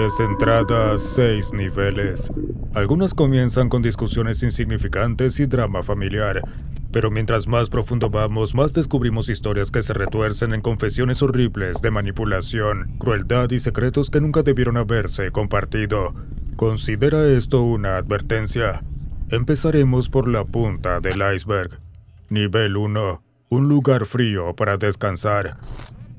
10 entradas, 6 niveles. Algunas comienzan con discusiones insignificantes y drama familiar, pero mientras más profundo vamos, más descubrimos historias que se retuercen en confesiones horribles de manipulación, crueldad y secretos que nunca debieron haberse compartido. Considera esto una advertencia. Empezaremos por la punta del iceberg. Nivel 1. Un lugar frío para descansar.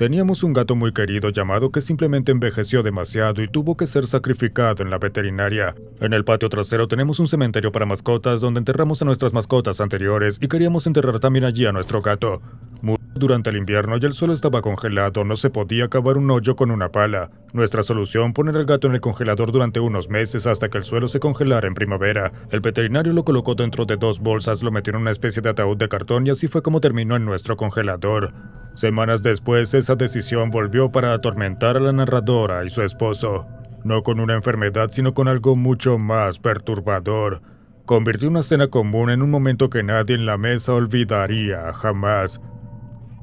Teníamos un gato muy querido llamado que simplemente envejeció demasiado y tuvo que ser sacrificado en la veterinaria. En el patio trasero tenemos un cementerio para mascotas donde enterramos a nuestras mascotas anteriores y queríamos enterrar también allí a nuestro gato. Murió durante el invierno y el suelo estaba congelado, no se podía cavar un hoyo con una pala. Nuestra solución, poner al gato en el congelador durante unos meses hasta que el suelo se congelara en primavera. El veterinario lo colocó dentro de 2 bolsas, lo metió en una especie de ataúd de cartón y así fue como terminó en nuestro congelador. Semanas después, esa decisión volvió para atormentar a la narradora y su esposo. No con una enfermedad, sino con algo mucho más perturbador. Convirtió una cena común en un momento que nadie en la mesa olvidaría jamás.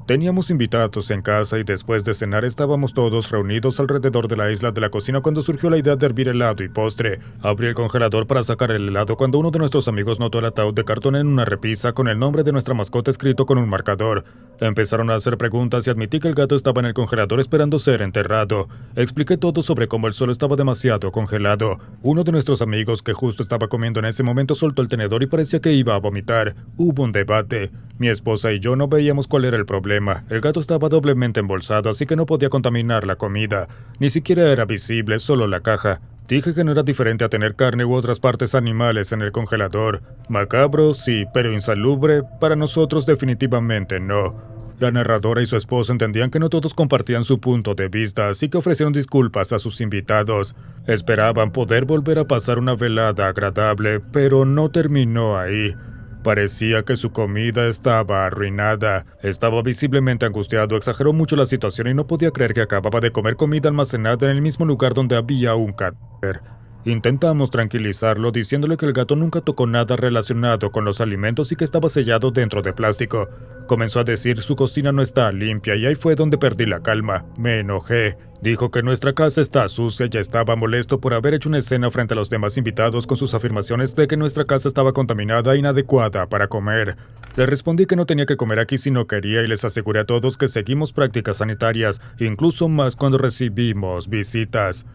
Teníamos invitados en casa y después de cenar estábamos todos reunidos alrededor de la isla de la cocina cuando surgió la idea de hervir helado y postre. Abrí el congelador para sacar el helado cuando uno de nuestros amigos notó el ataúd de cartón en una repisa con el nombre de nuestra mascota escrito con un marcador. Empezaron a hacer preguntas y admití que el gato estaba en el congelador esperando ser enterrado. Expliqué todo sobre cómo el suelo estaba demasiado congelado. Uno de nuestros amigos que justo estaba comiendo en ese momento soltó el tenedor y parecía que iba a vomitar. Hubo un debate. Mi esposa y yo no veíamos cuál era el problema. El gato estaba doblemente embolsado, así que no podía contaminar la comida. Ni siquiera era visible, solo la caja. Dije que no era diferente a tener carne u otras partes animales en el congelador. Macabro, sí, pero insalubre, para nosotros definitivamente no. La narradora y su esposo entendían que no todos compartían su punto de vista, así que ofrecieron disculpas a sus invitados. Esperaban poder volver a pasar una velada agradable, pero no terminó ahí. Parecía que su comida estaba arruinada. Estaba visiblemente angustiado, exageró mucho la situación y no podía creer que acababa de comer comida almacenada en el mismo lugar donde había un cadáver. Intentamos tranquilizarlo diciéndole que el gato nunca tocó nada relacionado con los alimentos y que estaba sellado dentro de plástico. Comenzó a decir su cocina no está limpia y ahí fue donde perdí la calma. Me enojé. Dijo que nuestra casa está sucia y estaba molesto por haber hecho una escena frente a los demás invitados con sus afirmaciones de que nuestra casa estaba contaminada e inadecuada para comer. Le respondí que no tenía que comer aquí si no quería y les aseguré a todos que seguimos prácticas sanitarias, incluso más cuando recibimos visitas.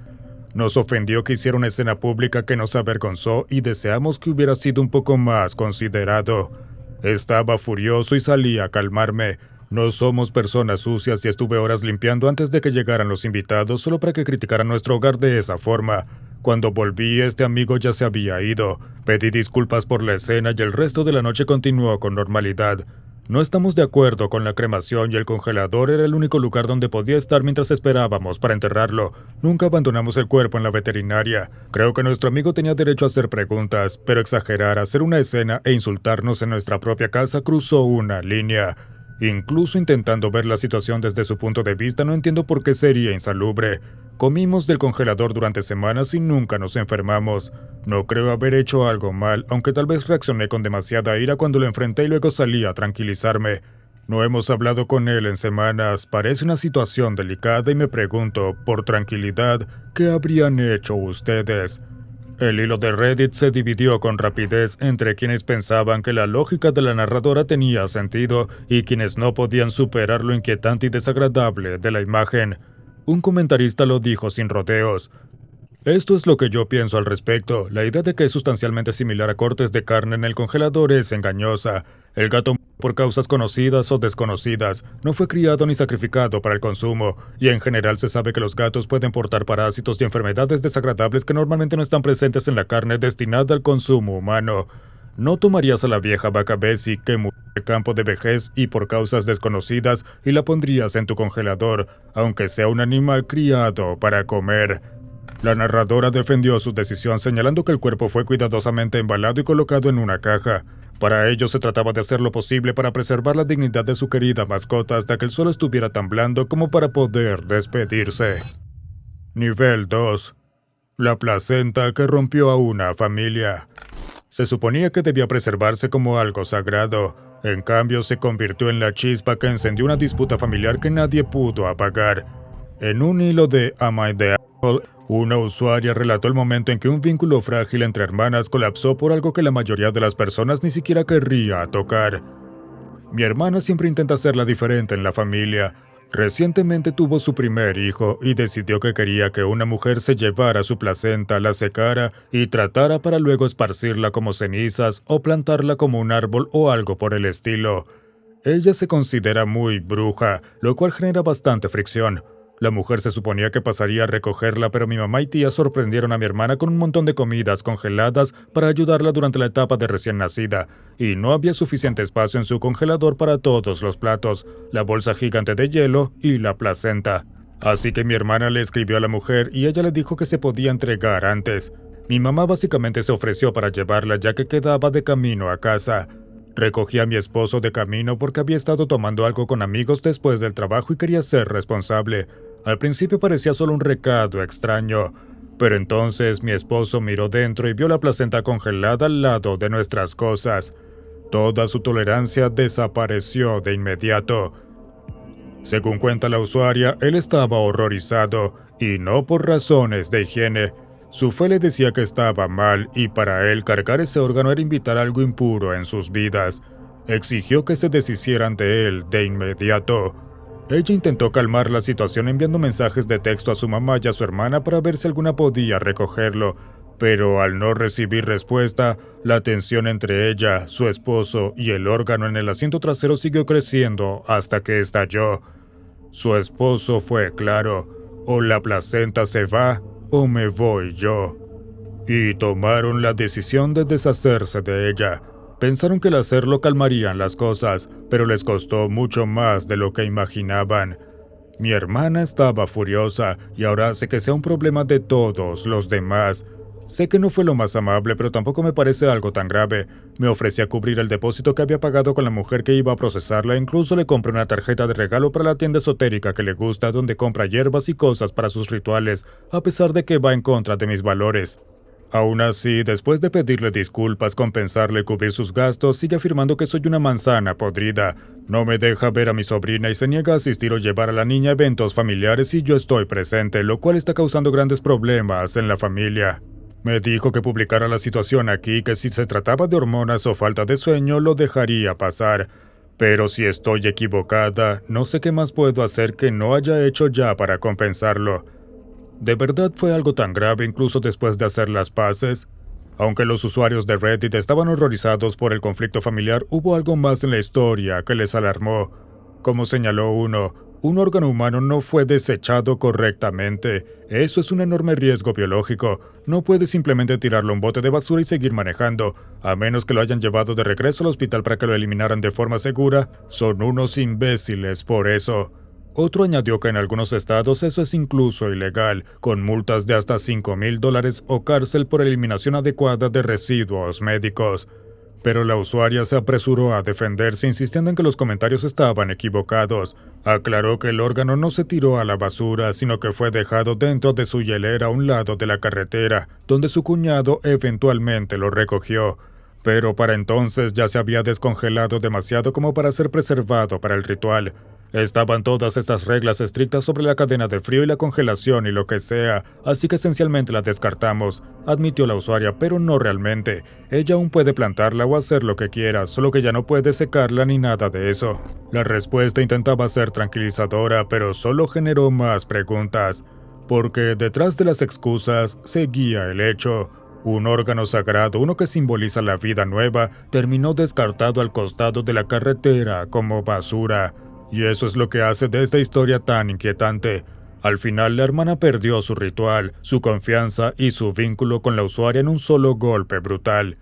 Nos ofendió que hiciera una escena pública que nos avergonzó y deseamos que hubiera sido un poco más considerado. Estaba furioso y salí a calmarme. No somos personas sucias y estuve horas limpiando antes de que llegaran los invitados solo para que criticaran nuestro hogar de esa forma. Cuando volví, este amigo ya se había ido. Pedí disculpas por la escena y el resto de la noche continuó con normalidad. No estamos de acuerdo con la cremación y el congelador era el único lugar donde podía estar mientras esperábamos para enterrarlo. Nunca abandonamos el cuerpo en la veterinaria. Creo que nuestro amigo tenía derecho a hacer preguntas, pero exagerar, hacer una escena e insultarnos en nuestra propia casa cruzó una línea. Incluso intentando ver la situación desde su punto de vista, no entiendo por qué sería insalubre. Comimos del congelador durante semanas y nunca nos enfermamos. No creo haber hecho algo mal, aunque tal vez reaccioné con demasiada ira cuando lo enfrenté y luego salí a tranquilizarme. No hemos hablado con él en semanas, parece una situación delicada y me pregunto, por tranquilidad, ¿qué habrían hecho ustedes? El hilo de Reddit se dividió con rapidez entre quienes pensaban que la lógica de la narradora tenía sentido y quienes no podían superar lo inquietante y desagradable de la imagen. Un comentarista lo dijo sin rodeos. Esto es lo que yo pienso al respecto. La idea de que es sustancialmente similar a cortes de carne en el congelador es engañosa. El gato por causas conocidas o desconocidas, no fue criado ni sacrificado para el consumo, y en general se sabe que los gatos pueden portar parásitos y enfermedades desagradables que normalmente no están presentes en la carne destinada al consumo humano. No tomarías a la vieja vaca Bessie que murió en el campo de vejez y por causas desconocidas y la pondrías en tu congelador, aunque sea un animal criado para comer. La narradora defendió su decisión señalando que el cuerpo fue cuidadosamente embalado y colocado en una caja. Para ello se trataba de hacer lo posible para preservar la dignidad de su querida mascota hasta que el suelo estuviera tan blando como para poder despedirse. Nivel 2. La placenta que rompió a una familia. Se suponía que debía preservarse como algo sagrado. En cambio, se convirtió en la chispa que encendió una disputa familiar que nadie pudo apagar. En un hilo de Am I the Apple, Una usuaria relató el momento en que un vínculo frágil entre hermanas colapsó por algo que la mayoría de las personas ni siquiera querría tocar. Mi hermana siempre intenta hacerla diferente en la familia. Recientemente tuvo su primer hijo y decidió que quería que una mujer se llevara su placenta, la secara y tratara para luego esparcirla como cenizas o plantarla como un árbol o algo por el estilo. Ella se considera muy bruja, lo cual genera bastante fricción. La mujer se suponía que pasaría a recogerla, pero mi mamá y tía sorprendieron a mi hermana con un montón de comidas congeladas para ayudarla durante la etapa de recién nacida, y no había suficiente espacio en su congelador para todos los platos, la bolsa gigante de hielo y la placenta. Así que mi hermana le escribió a la mujer y ella le dijo que se podía entregar antes. Mi mamá básicamente se ofreció para llevarla ya que quedaba de camino a casa. Recogí a mi esposo de camino porque había estado tomando algo con amigos después del trabajo y quería ser responsable. Al principio parecía solo un recado extraño, pero entonces mi esposo miró dentro y vio la placenta congelada al lado de nuestras cosas. Toda su tolerancia desapareció de inmediato. Según cuenta la usuaria, él estaba horrorizado, y no por razones de higiene. Su fe le decía que estaba mal y para él cargar ese órgano era invitar algo impuro en sus vidas. Exigió que se deshicieran de él de inmediato. Ella intentó calmar la situación enviando mensajes de texto a su mamá y a su hermana para ver si alguna podía recogerlo, pero al no recibir respuesta, la tensión entre ella, su esposo y el órgano en el asiento trasero siguió creciendo hasta que estalló. Su esposo fue claro: o la placenta se va o me voy yo. Y tomaron la decisión de deshacerse de ella. Pensaron que al hacerlo calmarían las cosas, pero les costó mucho más de lo que imaginaban. Mi hermana estaba furiosa y ahora hace que sea un problema de todos los demás. Sé que no fue lo más amable, pero tampoco me parece algo tan grave. Me ofrecí a cubrir el depósito que había pagado con la mujer que iba a procesarla e incluso le compré una tarjeta de regalo para la tienda esotérica que le gusta, donde compra hierbas y cosas para sus rituales, a pesar de que va en contra de mis valores. Aún así, después de pedirle disculpas, compensarle y cubrir sus gastos, sigue afirmando que soy una manzana podrida. No me deja ver a mi sobrina y se niega a asistir o llevar a la niña a eventos familiares si yo estoy presente, lo cual está causando grandes problemas en la familia. Me dijo que publicara la situación aquí, que si se trataba de hormonas o falta de sueño lo dejaría pasar. Pero si estoy equivocada, no sé qué más puedo hacer que no haya hecho ya para compensarlo. ¿De verdad fue algo tan grave incluso después de hacer las paces? Aunque los usuarios de Reddit estaban horrorizados por el conflicto familiar, hubo algo más en la historia que les alarmó. Como señaló uno, un órgano humano no fue desechado correctamente. Eso es un enorme riesgo biológico. No puedes simplemente tirarlo a un bote de basura y seguir manejando, a menos que lo hayan llevado de regreso al hospital para que lo eliminaran de forma segura. Son unos imbéciles por eso. Otro añadió que en algunos estados eso es incluso ilegal, con multas de hasta $5,000 o cárcel por eliminación adecuada de residuos médicos. Pero la usuaria se apresuró a defenderse insistiendo en que los comentarios estaban equivocados. Aclaró que el órgano no se tiró a la basura, sino que fue dejado dentro de su hielera a un lado de la carretera, donde su cuñado eventualmente lo recogió. Pero para entonces ya se había descongelado demasiado como para ser preservado para el ritual. Estaban todas estas reglas estrictas sobre la cadena de frío y la congelación y lo que sea, así que esencialmente la descartamos, admitió la usuaria, pero no realmente. Ella aún puede plantarla o hacer lo que quiera, solo que ya no puede secarla ni nada de eso. La respuesta intentaba ser tranquilizadora, pero solo generó más preguntas, porque detrás de las excusas seguía el hecho. Un órgano sagrado, uno que simboliza la vida nueva, terminó descartado al costado de la carretera como basura. Y eso es lo que hace de esta historia tan inquietante. Al final, la hermana perdió su ritual, su confianza y su vínculo con la usuaria en un solo golpe brutal.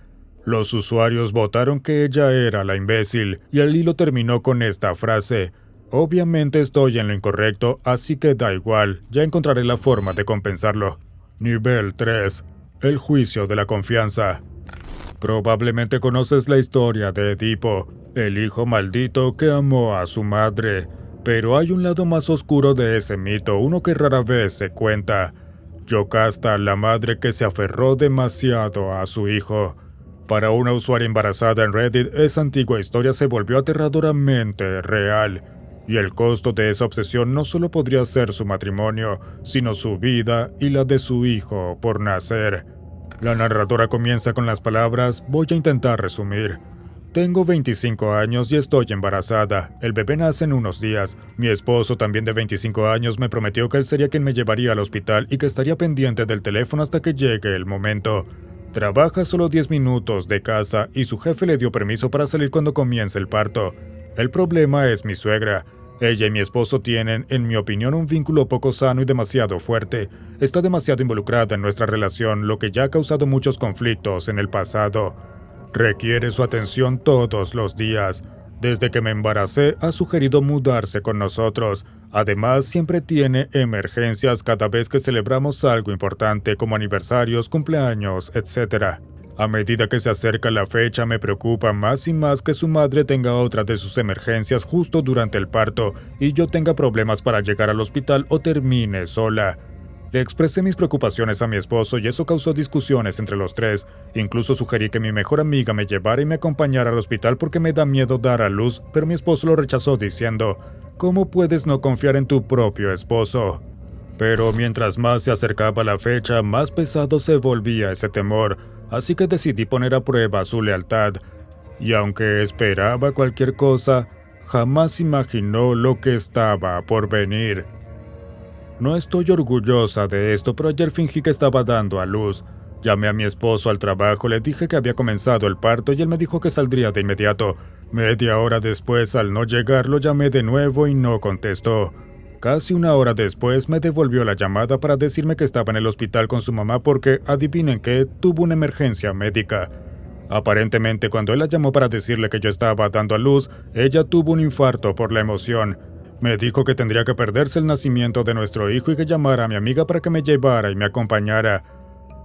Los usuarios votaron que ella era la imbécil, y el hilo terminó con esta frase: obviamente estoy en lo incorrecto, así que da igual, ya encontraré la forma de compensarlo. Nivel 3. El juicio de la confianza. Probablemente conoces la historia de Edipo, el hijo maldito que amó a su madre, pero hay un lado más oscuro de ese mito, uno que rara vez se cuenta. Yocasta, la madre que se aferró demasiado a su hijo. Para una usuaria embarazada en Reddit, esa antigua historia se volvió aterradoramente real. Y el costo de esa obsesión no solo podría ser su matrimonio, sino su vida y la de su hijo por nacer. La narradora comienza con las palabras: voy a intentar resumir. Tengo 25 años y estoy embarazada. El bebé nace en unos días. Mi esposo, también de 25 años, me prometió que él sería quien me llevaría al hospital y que estaría pendiente del teléfono hasta que llegue el momento. Trabaja solo 10 minutos de casa y su jefe le dio permiso para salir cuando comience el parto. El problema es mi suegra. Ella y mi esposo tienen, en mi opinión, un vínculo poco sano y demasiado fuerte. Está demasiado involucrada en nuestra relación, lo que ya ha causado muchos conflictos en el pasado. Requiere su atención todos los días. Desde que me embaracé, ha sugerido mudarse con nosotros. Además, siempre tiene emergencias cada vez que celebramos algo importante, como aniversarios, cumpleaños, etc. A medida que se acerca la fecha, me preocupa más y más que su madre tenga otra de sus emergencias justo durante el parto y yo tenga problemas para llegar al hospital o termine sola. Le expresé mis preocupaciones a mi esposo y eso causó discusiones entre los tres. Incluso sugerí que mi mejor amiga me llevara y me acompañara al hospital porque me da miedo dar a luz, pero mi esposo lo rechazó diciendo: ¿cómo puedes no confiar en tu propio esposo? Pero mientras más se acercaba la fecha, más pesado se volvía ese temor, así que decidí poner a prueba su lealtad. Y aunque esperaba cualquier cosa, jamás imaginó lo que estaba por venir. No estoy orgullosa de esto, pero ayer fingí que estaba dando a luz. Llamé a mi esposo al trabajo, le dije que había comenzado el parto y él me dijo que saldría de inmediato. Media hora después, al no llegar, lo llamé de nuevo y no contestó. Casi una hora después me devolvió la llamada para decirme que estaba en el hospital con su mamá porque, adivinen qué, tuvo una emergencia médica. Aparentemente, cuando él la llamó para decirle que yo estaba dando a luz, ella tuvo un infarto por la emoción. Me dijo que tendría que perderse el nacimiento de nuestro hijo y que llamara a mi amiga para que me llevara y me acompañara.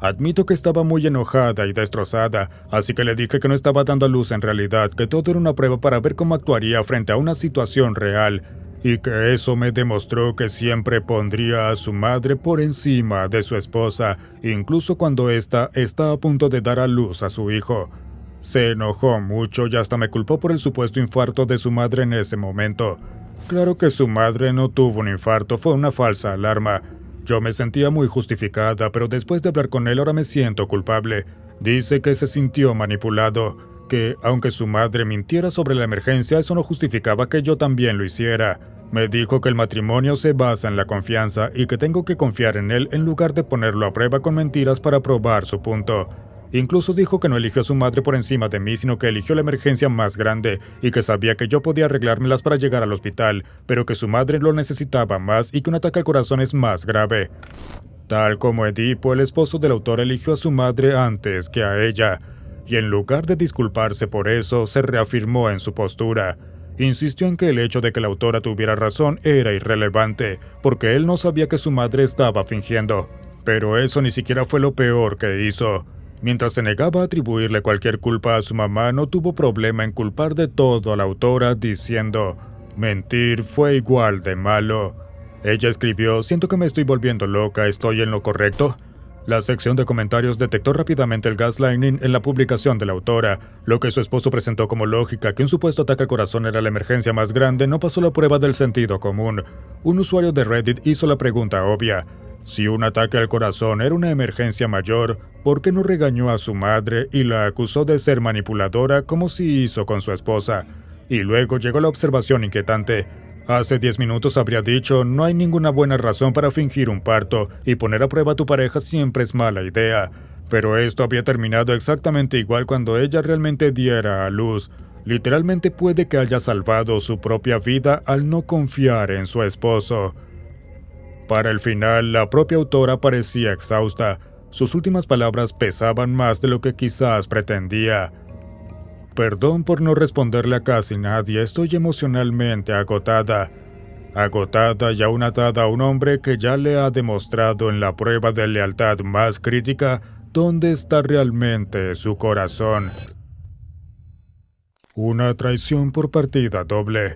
Admito que estaba muy enojada y destrozada, así que le dije que no estaba dando a luz en realidad, que todo era una prueba para ver cómo actuaría frente a una situación real, y que eso me demostró que siempre pondría a su madre por encima de su esposa, incluso cuando ésta está a punto de dar a luz a su hijo. Se enojó mucho y hasta me culpó por el supuesto infarto de su madre en ese momento. Claro que su madre no tuvo un infarto, fue una falsa alarma. Yo me sentía muy justificada, pero después de hablar con él ahora me siento culpable. Dice que se sintió manipulado, que aunque su madre mintiera sobre la emergencia, eso no justificaba que yo también lo hiciera. Me dijo que el matrimonio se basa en la confianza y que tengo que confiar en él en lugar de ponerlo a prueba con mentiras para probar su punto. Incluso dijo que no eligió a su madre por encima de mí, sino que eligió la emergencia más grande y que sabía que yo podía arreglármelas para llegar al hospital, pero que su madre lo necesitaba más y que un ataque al corazón es más grave. Tal como Edipo, el esposo del autor eligió a su madre antes que a ella, y en lugar de disculparse por eso, se reafirmó en su postura. Insistió en que el hecho de que la autora tuviera razón era irrelevante, porque él no sabía que su madre estaba fingiendo. Pero eso ni siquiera fue lo peor que hizo. Mientras se negaba a atribuirle cualquier culpa a su mamá, no tuvo problema en culpar de todo a la autora diciendo: mentir fue igual de malo. Ella escribió: siento que me estoy volviendo loca, ¿estoy en lo correcto? La sección de comentarios detectó rápidamente el gaslighting en la publicación de la autora. Lo que su esposo presentó como lógica, que un supuesto ataque al corazón era la emergencia más grande, no pasó la prueba del sentido común. Un usuario de Reddit hizo la pregunta obvia: si un ataque al corazón era una emergencia mayor, ¿por qué no regañó a su madre y la acusó de ser manipuladora como si hizo con su esposa? Y luego llegó la observación inquietante. Hace 10 minutos habría dicho: no hay ninguna buena razón para fingir un parto, y poner a prueba a tu pareja siempre es mala idea. Pero esto habría terminado exactamente igual cuando ella realmente diera a luz. Literalmente puede que haya salvado su propia vida al no confiar en su esposo. Para el final, la propia autora parecía exhausta. Sus últimas palabras pesaban más de lo que quizás pretendía. Perdón por no responderle a casi nadie, estoy emocionalmente agotada. Agotada y aún atada a un hombre que ya le ha demostrado en la prueba de lealtad más crítica dónde está realmente su corazón. Una traición por partida doble.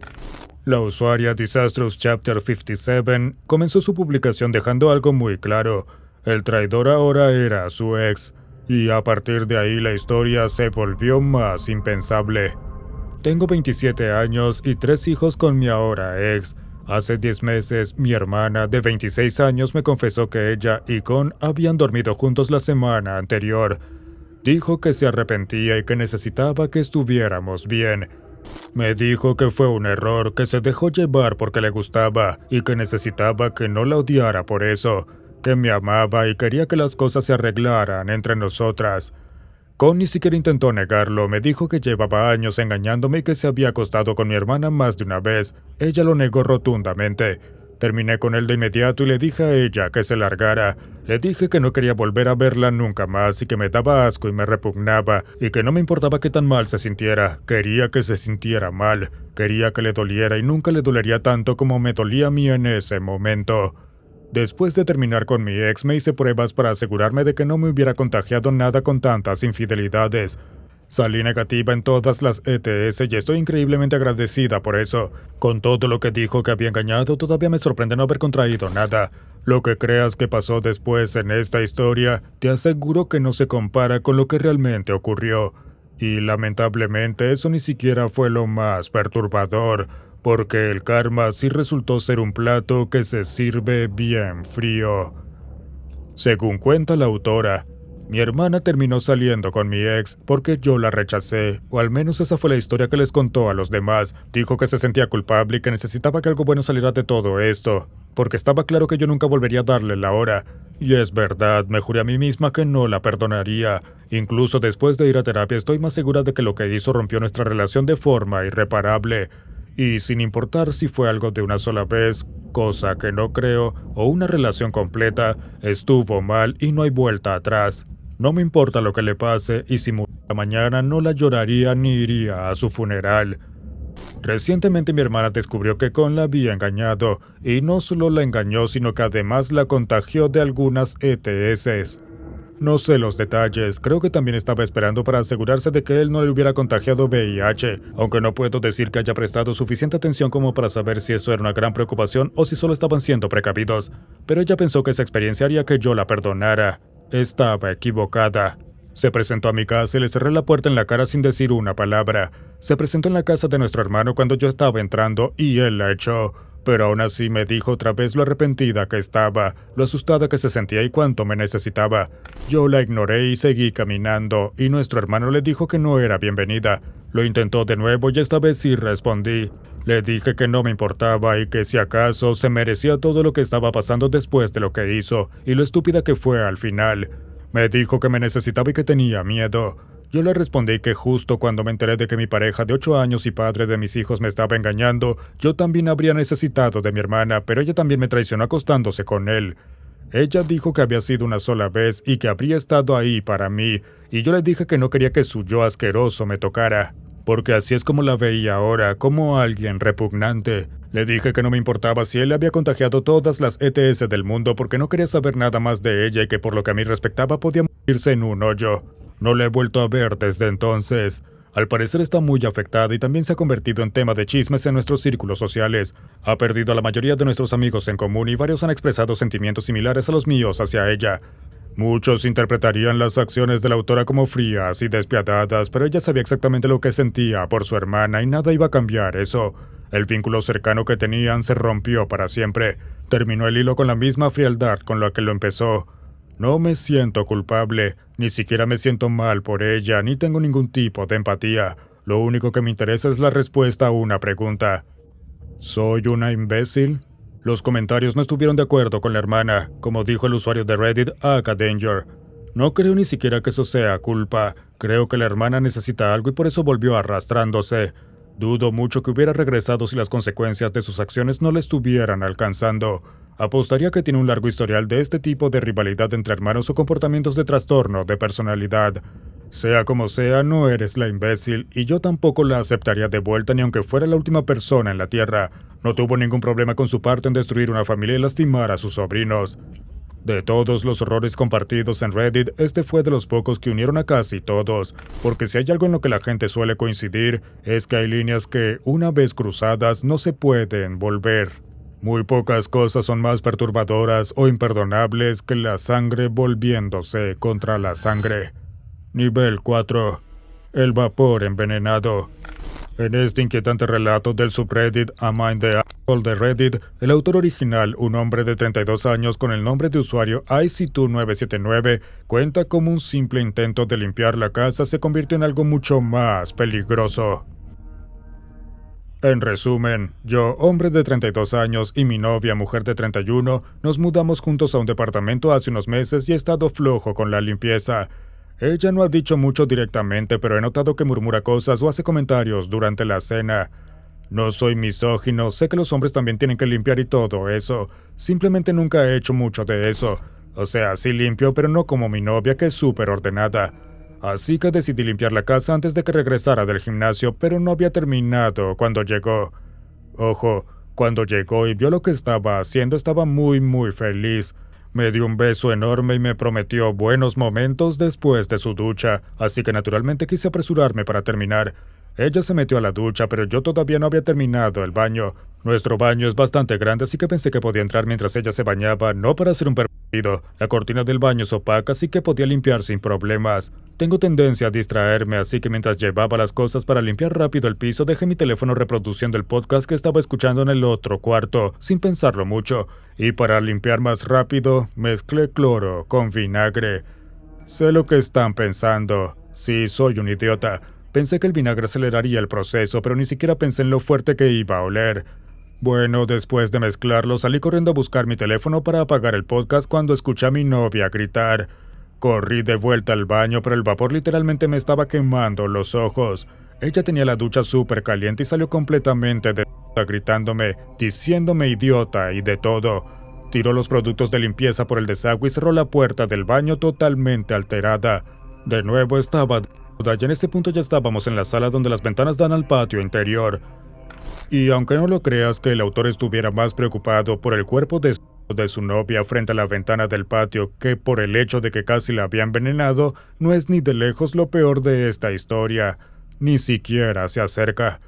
La usuaria Disastrous Chapter 57 comenzó su publicación dejando algo muy claro: el traidor ahora era su ex, y a partir de ahí la historia se volvió más impensable. Tengo 27 años y 3 hijos con mi ahora ex. Hace 10 meses, mi hermana de 26 años me confesó que ella y Con habían dormido juntos la semana anterior. Dijo que se arrepentía y que necesitaba que estuviéramos bien. Me dijo que fue un error, que se dejó llevar porque le gustaba y que necesitaba que no la odiara por eso, que me amaba y quería que las cosas se arreglaran entre nosotras. Con ni siquiera intentó negarlo, me dijo que llevaba años engañándome y que se había acostado con mi hermana más de una vez. Ella lo negó rotundamente. Terminé con él de inmediato y le dije a ella que se largara. Le dije que no quería volver a verla nunca más y que me daba asco y me repugnaba y que no me importaba qué tan mal se sintiera. Quería que se sintiera mal. Quería que le doliera y nunca le dolería tanto como me dolía a mí en ese momento. Después de terminar con mi ex, me hice pruebas para asegurarme de que no me hubiera contagiado nada con tantas infidelidades. Salí negativa en todas las ETS y estoy increíblemente agradecida por eso. Con todo lo que dijo que había engañado, todavía me sorprende no haber contraído nada. Lo que creas que pasó después en esta historia, te aseguro que no se compara con lo que realmente ocurrió. Y lamentablemente eso ni siquiera fue lo más perturbador, porque el karma sí resultó ser un plato que se sirve bien frío. Según cuenta la autora, mi hermana terminó saliendo con mi ex porque yo la rechacé, o al menos esa fue la historia que les contó a los demás. Dijo que se sentía culpable y que necesitaba que algo bueno saliera de todo esto, porque estaba claro que yo nunca volvería a darle la hora. Y es verdad, me juré a mí misma que no la perdonaría. Incluso después de ir a terapia estoy más segura de que lo que hizo rompió nuestra relación de forma irreparable. Y sin importar si fue algo de una sola vez, cosa que no creo, o una relación completa, estuvo mal y no hay vuelta atrás. No me importa lo que le pase y si muriera mañana no la lloraría ni iría a su funeral. Recientemente mi hermana descubrió que Con la había engañado, y no solo la engañó sino que además la contagió de algunas ETS. No sé los detalles, creo que también estaba esperando para asegurarse de que él no le hubiera contagiado VIH, aunque no puedo decir que haya prestado suficiente atención como para saber si eso era una gran preocupación o si solo estaban siendo precavidos. Pero ella pensó que esa experiencia haría que yo la perdonara. Estaba equivocada. Se presentó a mi casa y le cerré la puerta en la cara sin decir una palabra. Se presentó en la casa de nuestro hermano cuando yo estaba entrando y él la echó. Pero aún así me dijo otra vez lo arrepentida que estaba, lo asustada que se sentía y cuánto me necesitaba. Yo la ignoré y seguí caminando, y nuestro hermano le dijo que no era bienvenida. Lo intentó de nuevo y esta vez sí respondí. Le dije que no me importaba y que si acaso se merecía todo lo que estaba pasando después de lo que hizo, y lo estúpida que fue al final. Me dijo que me necesitaba y que tenía miedo. Yo le respondí que justo cuando me enteré de que mi pareja de 8 años y padre de mis hijos me estaba engañando, yo también habría necesitado de mi hermana, pero ella también me traicionó acostándose con él. Ella dijo que había sido una sola vez y que habría estado ahí para mí, y yo le dije que no quería que su yo asqueroso me tocara, porque así es como la veía ahora, como alguien repugnante. Le dije que no me importaba si él le había contagiado todas las ETS del mundo porque no quería saber nada más de ella y que por lo que a mí respectaba podía morirse en un hoyo. No la he vuelto a ver desde entonces. Al parecer está muy afectada y también se ha convertido en tema de chismes en nuestros círculos sociales. Ha perdido a la mayoría de nuestros amigos en común y varios han expresado sentimientos similares a los míos hacia ella. Muchos interpretarían las acciones de la autora como frías y despiadadas, pero ella sabía exactamente lo que sentía por su hermana y nada iba a cambiar eso. El vínculo cercano que tenían se rompió para siempre. Terminó el hilo con la misma frialdad con la que lo empezó. No me siento culpable, ni siquiera me siento mal por ella, ni tengo ningún tipo de empatía. Lo único que me interesa es la respuesta a una pregunta. ¿Soy una imbécil? Los comentarios no estuvieron de acuerdo con la hermana, como dijo el usuario de Reddit AkaDanger. No creo ni siquiera que eso sea culpa. Creo que la hermana necesita algo y por eso volvió arrastrándose. Dudo mucho que hubiera regresado si las consecuencias de sus acciones no le estuvieran alcanzando. Apostaría que tiene un largo historial de este tipo de rivalidad entre hermanos o comportamientos de trastorno de personalidad. Sea como sea, no eres la imbécil, y yo tampoco la aceptaría de vuelta ni aunque fuera la última persona en la Tierra. No tuvo ningún problema con su parte en destruir una familia y lastimar a sus sobrinos. De todos los horrores compartidos en Reddit, este fue de los pocos que unieron a casi todos, porque si hay algo en lo que la gente suele coincidir, es que hay líneas que, una vez cruzadas, no se pueden volver. Muy pocas cosas son más perturbadoras o imperdonables que la sangre volviéndose contra la sangre. Nivel 4. El vapor envenenado. En este inquietante relato del subreddit Am I the Asshole de Reddit, el autor original, un hombre de 32 años con el nombre de usuario IC2979, cuenta cómo un simple intento de limpiar la casa se convirtió en algo mucho más peligroso. En resumen, yo, hombre de 32 años, y mi novia, mujer de 31, nos mudamos juntos a un departamento hace unos meses y he estado flojo con la limpieza. Ella no ha dicho mucho directamente, pero he notado que murmura cosas o hace comentarios durante la cena. No soy misógino, sé que los hombres también tienen que limpiar y todo eso. Simplemente nunca he hecho mucho de eso. O sea, sí limpio, pero no como mi novia, que es súper ordenada. Así que decidí limpiar la casa antes de que regresara del gimnasio, pero no había terminado cuando llegó. Ojo, cuando llegó y vio lo que estaba haciendo, estaba muy feliz. Me dio un beso enorme y me prometió buenos momentos después de su ducha, así que naturalmente quise apresurarme para terminar. Ella se metió a la ducha, pero yo todavía no había terminado el baño. Nuestro baño es bastante grande, así que pensé que podía entrar mientras ella se bañaba, no para ser un pervertido. La cortina del baño es opaca, así que podía limpiar sin problemas. Tengo tendencia a distraerme, así que mientras llevaba las cosas para limpiar rápido el piso, dejé mi teléfono reproduciendo el podcast que estaba escuchando en el otro cuarto, sin pensarlo mucho. Y para limpiar más rápido, mezclé cloro con vinagre. Sé lo que están pensando. Sí, soy un idiota. Pensé que el vinagre aceleraría el proceso, pero ni siquiera pensé en lo fuerte que iba a oler. Bueno, después de mezclarlo, salí corriendo a buscar mi teléfono para apagar el podcast cuando escuché a mi novia gritar. Corrí de vuelta al baño, pero el vapor literalmente me estaba quemando los ojos. Ella tenía la ducha súper caliente y salió completamente de gritándome, diciéndome idiota y de todo. Tiró los productos de limpieza por el desagüe y cerró la puerta del baño totalmente alterada. De nuevo estaba y en ese punto ya estábamos en la sala donde las ventanas dan al patio interior. Y aunque no lo creas que el autor estuviera más preocupado por el cuerpo de su novia frente a la ventana del patio que por el hecho de que casi la había envenenado, no es ni de lejos lo peor de esta historia. Ni siquiera se acerca.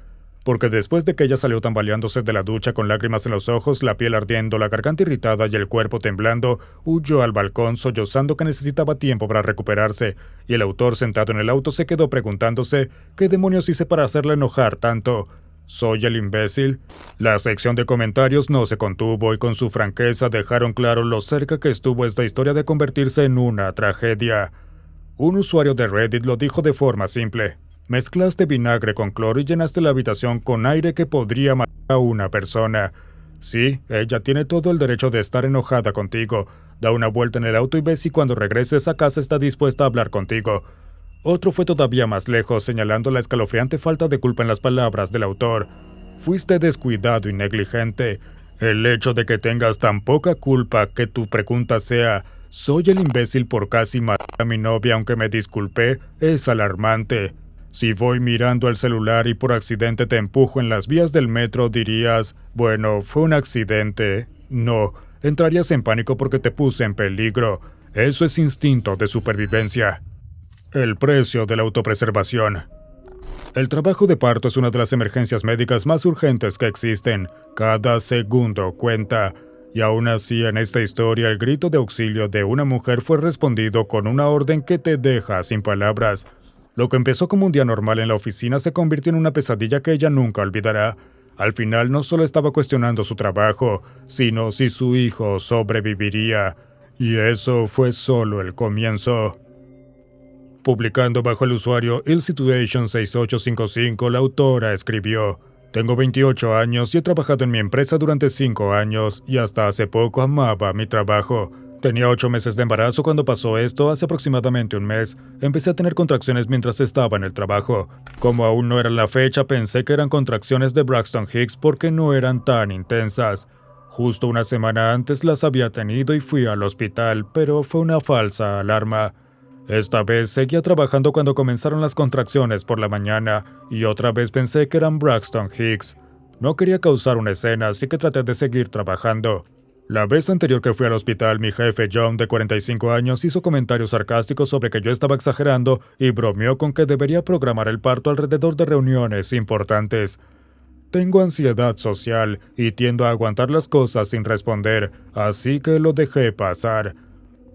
Porque después de que ella salió tambaleándose de la ducha con lágrimas en los ojos, la piel ardiendo, la garganta irritada y el cuerpo temblando, huyó al balcón sollozando que necesitaba tiempo para recuperarse, y el autor sentado en el auto se quedó preguntándose ¿qué demonios hice para hacerla enojar tanto? ¿Soy el imbécil? La sección de comentarios no se contuvo y con su franqueza dejaron claro lo cerca que estuvo esta historia de convertirse en una tragedia. Un usuario de Reddit lo dijo de forma simple. Mezclaste vinagre con cloro y llenaste la habitación con aire que podría matar a una persona. Sí, ella tiene todo el derecho de estar enojada contigo. Da una vuelta en el auto y ve si cuando regreses a casa está dispuesta a hablar contigo. Otro fue todavía más lejos, señalando la escalofriante falta de culpa en las palabras del autor. Fuiste descuidado y negligente. El hecho de que tengas tan poca culpa que tu pregunta sea «¿Soy el imbécil por casi matar a mi novia aunque me disculpé?» es alarmante. Si voy mirando el celular y por accidente te empujo en las vías del metro, dirías «Bueno, fue un accidente». No, entrarías en pánico porque te puse en peligro. Eso es instinto de supervivencia. El precio de la autopreservación. El trabajo de parto es una de las emergencias médicas más urgentes que existen. Cada segundo cuenta. Y aún así, en esta historia, el grito de auxilio de una mujer fue respondido con una orden que te deja sin palabras. Lo que empezó como un día normal en la oficina se convirtió en una pesadilla que ella nunca olvidará. Al final no solo estaba cuestionando su trabajo, sino si su hijo sobreviviría. Y eso fue solo el comienzo. Publicando bajo el usuario illsituation6855, la autora escribió: Tengo 28 años y he trabajado en mi empresa durante 5 años y hasta hace poco amaba mi trabajo. Tenía 8 meses de embarazo cuando pasó esto, hace aproximadamente un mes. Empecé a tener contracciones mientras estaba en el trabajo. Como aún no era la fecha, pensé que eran contracciones de Braxton Hicks porque no eran tan intensas. Justo una semana antes las había tenido y fui al hospital, pero fue una falsa alarma. Esta vez seguía trabajando cuando comenzaron las contracciones por la mañana, y otra vez pensé que eran Braxton Hicks. No quería causar una escena, así que traté de seguir trabajando. La vez anterior que fui al hospital, mi jefe John, de 45 años, hizo comentarios sarcásticos sobre que yo estaba exagerando y bromeó con que debería programar el parto alrededor de reuniones importantes. Tengo ansiedad social y tiendo a aguantar las cosas sin responder, así que lo dejé pasar.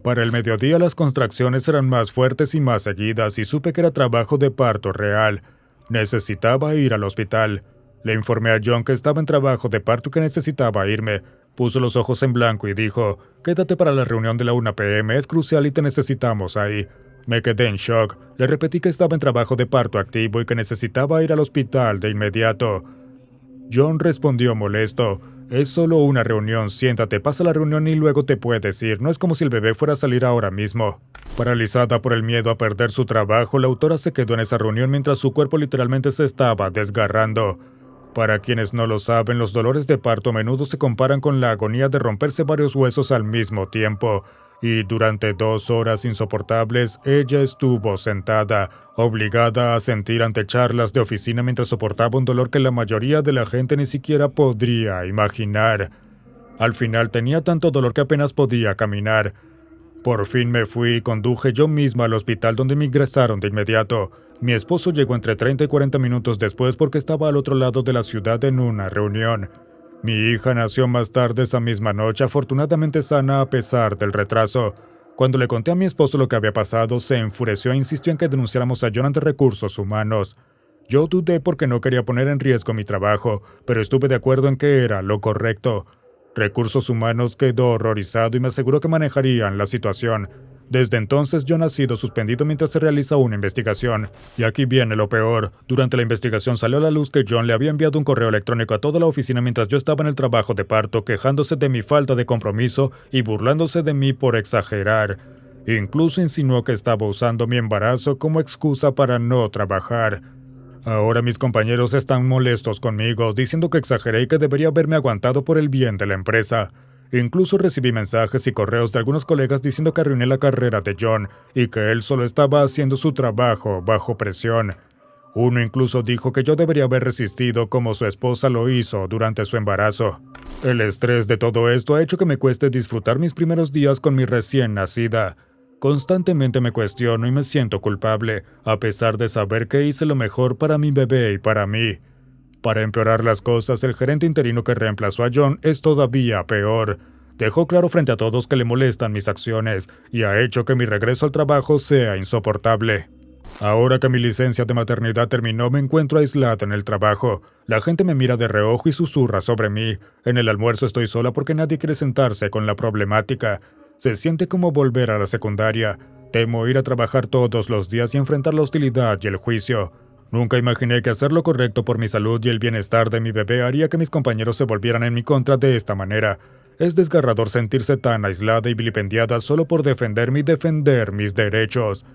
Para el mediodía las contracciones eran más fuertes y más seguidas y supe que era trabajo de parto real. Necesitaba ir al hospital. Le informé a John que estaba en trabajo de parto y que necesitaba irme. Puso los ojos en blanco y dijo: «Quédate para la reunión de la 1 p.m, es crucial y te necesitamos ahí». Me quedé en shock. Le repetí que estaba en trabajo de parto activo y que necesitaba ir al hospital de inmediato. John respondió molesto: «Es solo una reunión, siéntate, pasa la reunión y luego te puedes ir, no es como si el bebé fuera a salir ahora mismo». Paralizada por el miedo a perder su trabajo, la autora se quedó en esa reunión mientras su cuerpo literalmente se estaba desgarrando. Para quienes no lo saben, los dolores de parto a menudo se comparan con la agonía de romperse varios huesos al mismo tiempo. Y durante 2 horas insoportables, ella estuvo sentada, obligada a sentir ante charlas de oficina mientras soportaba un dolor que la mayoría de la gente ni siquiera podría imaginar. Al final tenía tanto dolor que apenas podía caminar. Por fin me fui y conduje yo misma al hospital donde me ingresaron de inmediato. Mi esposo llegó entre 30 y 40 minutos después porque estaba al otro lado de la ciudad en una reunión. Mi hija nació más tarde esa misma noche, afortunadamente sana a pesar del retraso. Cuando le conté a mi esposo lo que había pasado, se enfureció e insistió en que denunciáramos a John ante Recursos Humanos. Yo dudé porque no quería poner en riesgo mi trabajo, pero estuve de acuerdo en que era lo correcto. Recursos Humanos quedó horrorizado y me aseguró que manejarían la situación. Desde entonces, John ha sido suspendido mientras se realiza una investigación. Y aquí viene lo peor. Durante la investigación salió a la luz que John le había enviado un correo electrónico a toda la oficina mientras yo estaba en el trabajo de parto, quejándose de mi falta de compromiso y burlándose de mí por exagerar. Incluso insinuó que estaba usando mi embarazo como excusa para no trabajar. Ahora mis compañeros están molestos conmigo, diciendo que exageré y que debería haberme aguantado por el bien de la empresa. Incluso recibí mensajes y correos de algunos colegas diciendo que arruiné la carrera de John y que él solo estaba haciendo su trabajo bajo presión. Uno incluso dijo que yo debería haber resistido como su esposa lo hizo durante su embarazo. El estrés de todo esto ha hecho que me cueste disfrutar mis primeros días con mi recién nacida. Constantemente me cuestiono y me siento culpable, a pesar de saber que hice lo mejor para mi bebé y para mí. Para empeorar las cosas, el gerente interino que reemplazó a John es todavía peor. Dejó claro frente a todos que le molestan mis acciones y ha hecho que mi regreso al trabajo sea insoportable. Ahora que mi licencia de maternidad terminó, me encuentro aislada en el trabajo. La gente me mira de reojo y susurra sobre mí. En el almuerzo estoy sola porque nadie quiere sentarse con la problemática. Se siente como volver a la secundaria. Temo ir a trabajar todos los días y enfrentar la hostilidad y el juicio. Nunca imaginé que hacer lo correcto por mi salud y el bienestar de mi bebé haría que mis compañeros se volvieran en mi contra de esta manera. Es desgarrador sentirse tan aislada y vilipendiada solo por defenderme y defender mis derechos.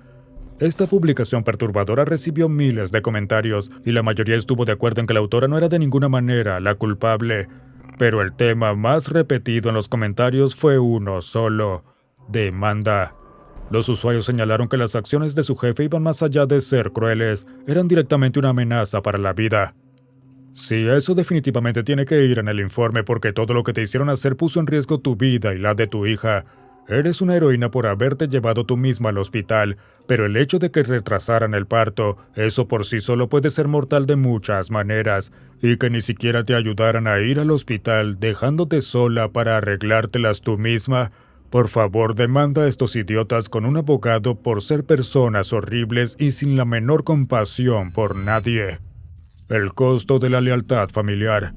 Esta publicación perturbadora recibió miles de comentarios y la mayoría estuvo de acuerdo en que la autora no era de ninguna manera la culpable. Pero el tema más repetido en los comentarios fue uno solo: demanda. Los usuarios señalaron que las acciones de su jefe iban más allá de ser crueles, eran directamente una amenaza para la vida. Sí, eso definitivamente tiene que ir en el informe porque todo lo que te hicieron hacer puso en riesgo tu vida y la de tu hija. Eres una heroína por haberte llevado tú misma al hospital, pero el hecho de que retrasaran el parto, eso por sí solo puede ser mortal de muchas maneras, y que ni siquiera te ayudaran a ir al hospital dejándote sola para arreglártelas tú misma. Por favor, demanda a estos idiotas con un abogado por ser personas horribles y sin la menor compasión por nadie. El costo de la lealtad familiar.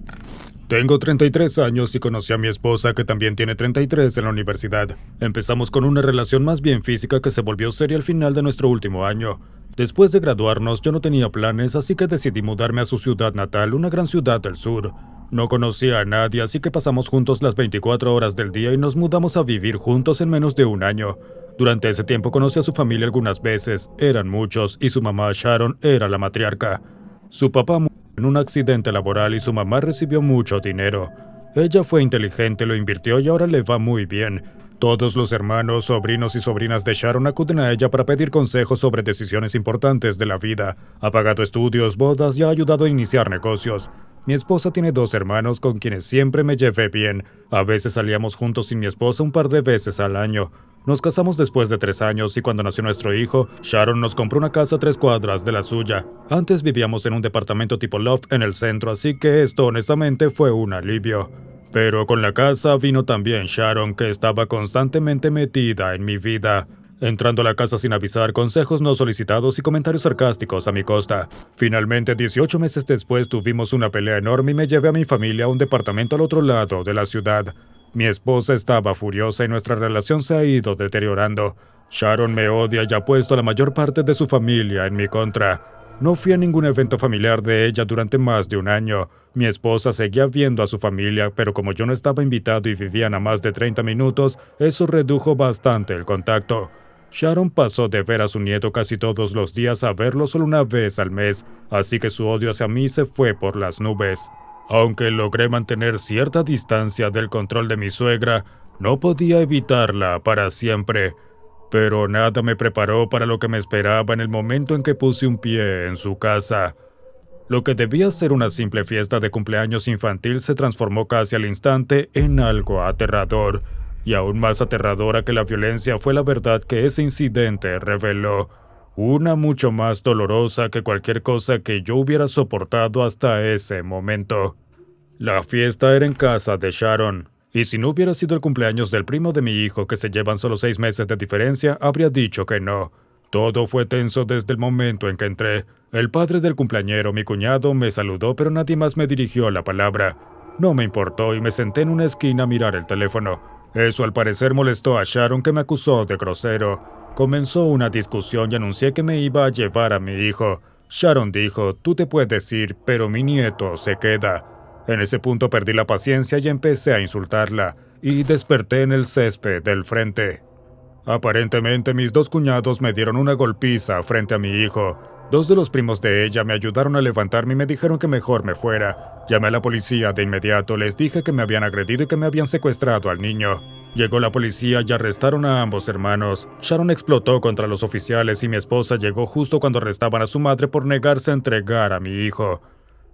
Tengo 33 años y conocí a mi esposa, que también tiene 33, en la universidad. Empezamos con una relación más bien física que se volvió seria al final de nuestro último año. Después de graduarnos, yo no tenía planes, así que decidí mudarme a su ciudad natal, una gran ciudad del sur. No conocía a nadie, así que pasamos juntos las 24 horas del día y nos mudamos a vivir juntos en menos de un año. Durante ese tiempo conocí a su familia algunas veces, eran muchos, y su mamá Sharon era la matriarca. Su papá murió en un accidente laboral y su mamá recibió mucho dinero. Ella fue inteligente, lo invirtió y ahora le va muy bien. Todos los hermanos, sobrinos y sobrinas de Sharon acuden a ella para pedir consejos sobre decisiones importantes de la vida. Ha pagado estudios, bodas y ha ayudado a iniciar negocios. Mi esposa tiene 2 hermanos con quienes siempre me llevé bien. A veces salíamos juntos sin mi esposa un par de veces al año. Nos casamos después de 3 años y cuando nació nuestro hijo, Sharon nos compró una casa a 3 cuadras de la suya. Antes vivíamos en un departamento tipo loft en el centro, así que esto honestamente fue un alivio. Pero con la casa vino también Sharon, que estaba constantemente metida en mi vida. entrando a la casa sin avisar, consejos no solicitados y comentarios sarcásticos a mi costa. Finalmente, 18 meses después, tuvimos una pelea enorme y me llevé a mi familia a un departamento al otro lado de la ciudad. Mi esposa estaba furiosa y nuestra relación se ha ido deteriorando. Sharon me odia y ha puesto a la mayor parte de su familia en mi contra. No fui a ningún evento familiar de ella durante más de un año. Mi esposa seguía viendo a su familia, pero como yo no estaba invitado y vivían a más de 30 minutos, eso redujo bastante el contacto. Sharon pasó de ver a su nieto casi todos los días a verlo solo una vez al mes, así que su odio hacia mí se fue por las nubes. Aunque logré mantener cierta distancia del control de mi suegra, no podía evitarla para siempre. Pero nada me preparó para lo que me esperaba en el momento en que puse un pie en su casa. Lo que debía ser una simple fiesta de cumpleaños infantil se transformó casi al instante en algo aterrador. Y aún más aterradora que la violencia fue la verdad que ese incidente reveló. Una mucho más dolorosa que cualquier cosa que yo hubiera soportado hasta ese momento. La fiesta era en casa de Sharon. Y si no hubiera sido el cumpleaños del primo de mi hijo, que se llevan solo 6 meses de diferencia, habría dicho que no. Todo fue tenso desde el momento en que entré. El padre del cumpleañero, mi cuñado, me saludó, pero nadie más me dirigió la palabra. No me importó y me senté en una esquina a mirar el teléfono. Eso al parecer molestó a Sharon, que me acusó de grosero. Comenzó una discusión y anuncié que me iba a llevar a mi hijo. Sharon dijo, tú te puedes ir, pero mi nieto se queda. En ese punto perdí la paciencia y empecé a insultarla, y desperté en el césped del frente. Aparentemente mis dos cuñados me dieron una golpiza frente a mi hijo. Dos de los primos de ella me ayudaron a levantarme y me dijeron que mejor me fuera. Llamé a la policía de inmediato, les dije que me habían agredido y que me habían secuestrado al niño. Llegó la policía y arrestaron a ambos hermanos. Sharon explotó contra los oficiales y mi esposa llegó justo cuando arrestaban a su madre por negarse a entregar a mi hijo.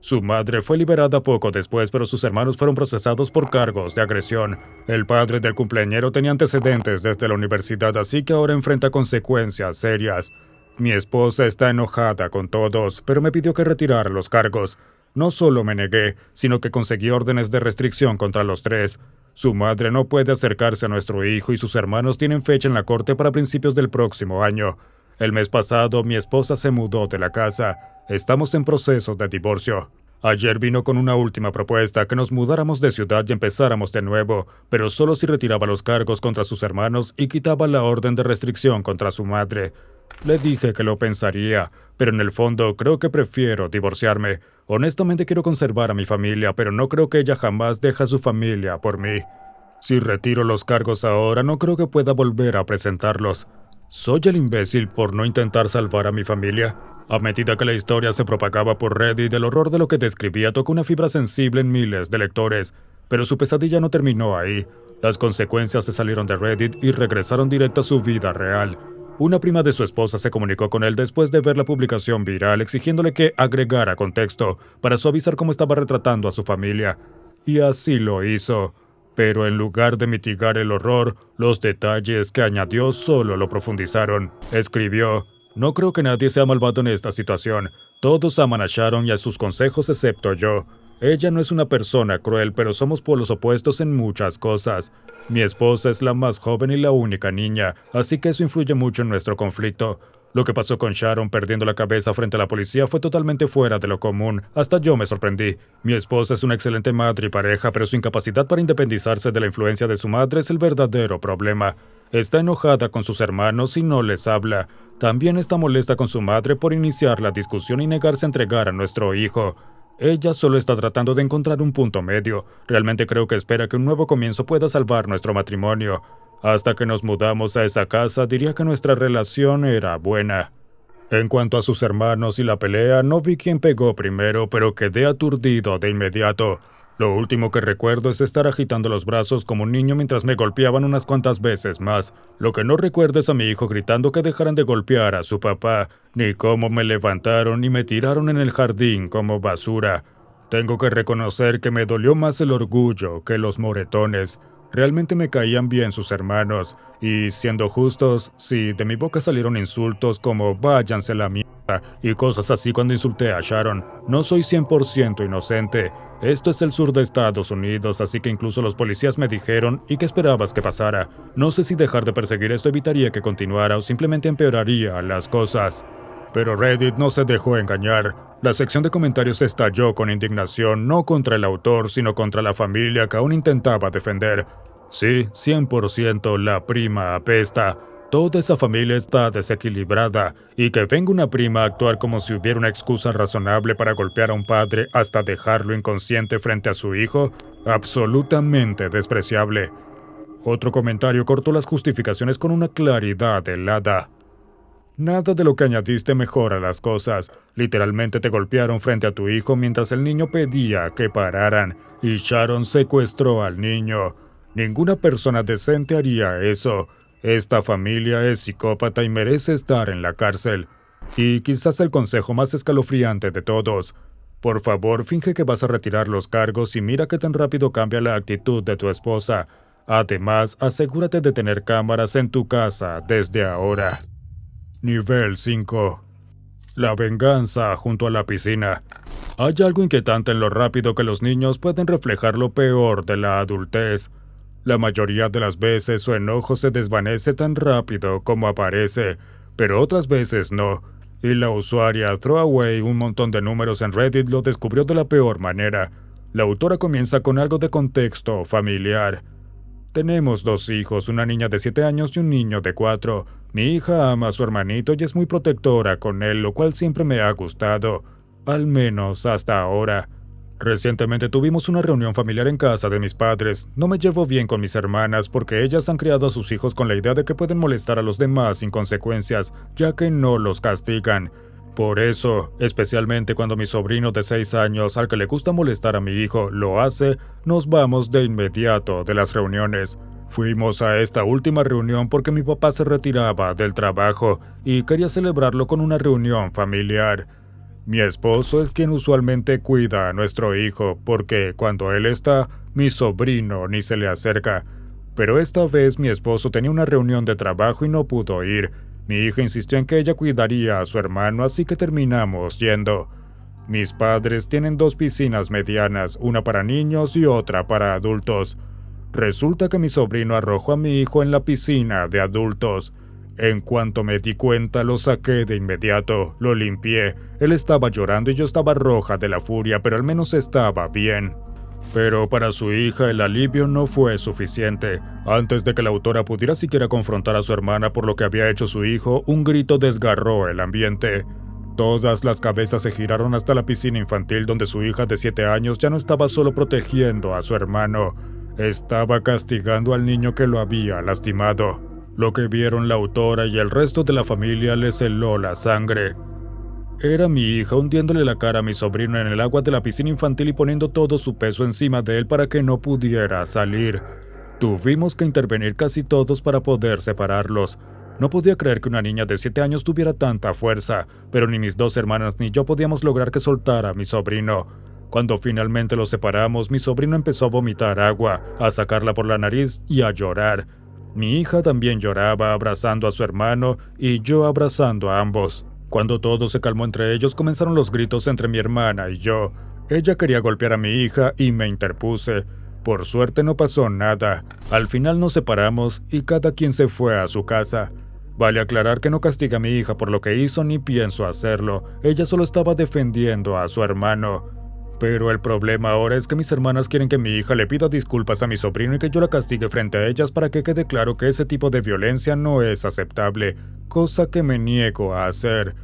Su madre fue liberada poco después, pero sus hermanos fueron procesados por cargos de agresión. El padre del cumpleañero tenía antecedentes desde la universidad, así que ahora enfrenta consecuencias serias. Mi esposa está enojada con todos, pero me pidió que retirara los cargos. No solo me negué, sino que conseguí órdenes de restricción contra los tres. Su madre no puede acercarse a nuestro hijo y sus hermanos tienen fecha en la corte para principios del próximo año. El mes pasado, mi esposa se mudó de la casa. Estamos en proceso de divorcio. Ayer vino con una última propuesta, que nos mudáramos de ciudad y empezáramos de nuevo, pero solo si retiraba los cargos contra sus hermanos y quitaba la orden de restricción contra su madre. Le dije que lo pensaría, pero en el fondo creo que prefiero divorciarme. Honestamente quiero conservar a mi familia, pero no creo que ella jamás deje a su familia por mí. Si retiro los cargos ahora, no creo que pueda volver a presentarlos. ¿Soy el imbécil por no intentar salvar a mi familia? A medida que la historia se propagaba por Reddit, el horror de lo que describía tocó una fibra sensible en miles de lectores. Pero su pesadilla no terminó ahí. Las consecuencias se salieron de Reddit y regresaron directo a su vida real. Una prima de su esposa se comunicó con él después de ver la publicación viral, exigiéndole que agregara contexto para suavizar cómo estaba retratando a su familia. Y así lo hizo. Pero en lugar de mitigar el horror, los detalles que añadió solo lo profundizaron. Escribió, no creo que nadie sea malvado en esta situación. Todos aman a Sharon y a sus consejos excepto yo. Ella no es una persona cruel, pero somos polos opuestos en muchas cosas. Mi esposa es la más joven y la única niña, así que eso influye mucho en nuestro conflicto. Lo que pasó con Sharon perdiendo la cabeza frente a la policía fue totalmente fuera de lo común. Hasta yo me sorprendí. Mi esposa es una excelente madre y pareja, pero su incapacidad para independizarse de la influencia de su madre es el verdadero problema. Está enojada con sus hermanos y no les habla. También está molesta con su madre por iniciar la discusión y negarse a entregar a nuestro hijo. Ella solo está tratando de encontrar un punto medio. Realmente creo que espera que un nuevo comienzo pueda salvar nuestro matrimonio. Hasta que nos mudamos a esa casa, diría que nuestra relación era buena. En cuanto a sus hermanos y la pelea, no vi quién pegó primero, pero quedé aturdido de inmediato. Lo último que recuerdo es estar agitando los brazos como un niño mientras me golpeaban unas cuantas veces más. Lo que no recuerdo es a mi hijo gritando que dejaran de golpear a su papá, ni cómo me levantaron y me tiraron en el jardín como basura. Tengo que reconocer que me dolió más el orgullo que los moretones. Realmente me caían bien sus hermanos, y siendo justos, sí, de mi boca salieron insultos como váyanse a la mierda y cosas así cuando insulté a Sharon. No soy 100% inocente. Esto es el sur de Estados Unidos, así que incluso los policías me dijeron, ¿y qué esperabas que pasara? No sé si dejar de perseguir esto evitaría que continuara o simplemente empeoraría las cosas. Pero Reddit no se dejó engañar. La sección de comentarios estalló con indignación no contra el autor, sino contra la familia que aún intentaba defender. Sí, 100% la prima apesta. Toda esa familia está desequilibrada, y que venga una prima a actuar como si hubiera una excusa razonable para golpear a un padre hasta dejarlo inconsciente frente a su hijo, absolutamente despreciable. Otro comentario cortó las justificaciones con una claridad helada. Nada de lo que añadiste mejora las cosas. Literalmente te golpearon frente a tu hijo mientras el niño pedía que pararan, y Sharon secuestró al niño. Ninguna persona decente haría eso. Esta familia es psicópata y merece estar en la cárcel. Y quizás el consejo más escalofriante de todos. Por favor, finge que vas a retirar los cargos y mira qué tan rápido cambia la actitud de tu esposa. Además, asegúrate de tener cámaras en tu casa desde ahora. Nivel 5. La venganza junto a la piscina. Hay algo inquietante en lo rápido que los niños pueden reflejar lo peor de la adultez. La mayoría de las veces su enojo se desvanece tan rápido como aparece, pero otras veces no. Y la usuaria Throwaway un montón de números en Reddit lo descubrió de la peor manera. La autora comienza con algo de contexto familiar. Tenemos 2 hijos, una niña de 7 años y un niño de 4. Mi hija ama a su hermanito y es muy protectora con él, lo cual siempre me ha gustado, al menos hasta ahora. Recientemente tuvimos una reunión familiar en casa de mis padres. No me llevo bien con mis hermanas porque ellas han criado a sus hijos con la idea de que pueden molestar a los demás sin consecuencias, ya que no los castigan. Por eso, especialmente cuando mi sobrino de 6 años, al que le gusta molestar a mi hijo, lo hace, nos vamos de inmediato de las reuniones. Fuimos a esta última reunión porque mi papá se retiraba del trabajo y quería celebrarlo con una reunión familiar. Mi esposo es quien usualmente cuida a nuestro hijo porque cuando él está, mi sobrino ni se le acerca. Pero esta vez mi esposo tenía una reunión de trabajo y no pudo ir. Mi hija insistió en que ella cuidaría a su hermano, así que terminamos yendo. Mis padres tienen 2 piscinas medianas, una para niños y otra para adultos. Resulta que mi sobrino arrojó a mi hijo en la piscina de adultos. En cuanto me di cuenta, lo saqué de inmediato, lo limpié. Él estaba llorando y yo estaba roja de la furia, pero al menos estaba bien. Pero para su hija el alivio no fue suficiente. Antes de que la autora pudiera siquiera confrontar a su hermana por lo que había hecho su hijo, un grito desgarró el ambiente. Todas las cabezas se giraron hasta la piscina infantil donde su hija de 7 años ya no estaba solo protegiendo a su hermano, estaba castigando al niño que lo había lastimado. Lo que vieron la autora y el resto de la familia les heló la sangre. Era mi hija hundiéndole la cara a mi sobrino en el agua de la piscina infantil y poniendo todo su peso encima de él para que no pudiera salir. Tuvimos que intervenir casi todos para poder separarlos. No podía creer que una niña de 7 años tuviera tanta fuerza, pero ni mis 2 hermanas ni yo podíamos lograr que soltara a mi sobrino. Cuando finalmente los separamos, mi sobrino empezó a vomitar agua, a sacarla por la nariz y a llorar. Mi hija también lloraba abrazando a su hermano y yo abrazando a ambos. Cuando todo se calmó entre ellos, comenzaron los gritos entre mi hermana y yo. Ella quería golpear a mi hija y me interpuse. Por suerte no pasó nada. Al final nos separamos y cada quien se fue a su casa. Vale aclarar que no castiga a mi hija por lo que hizo ni pienso hacerlo. Ella solo estaba defendiendo a su hermano. Pero el problema ahora es que mis hermanas quieren que mi hija le pida disculpas a mi sobrino y que yo la castigue frente a ellas para que quede claro que ese tipo de violencia no es aceptable, cosa que me niego a hacer.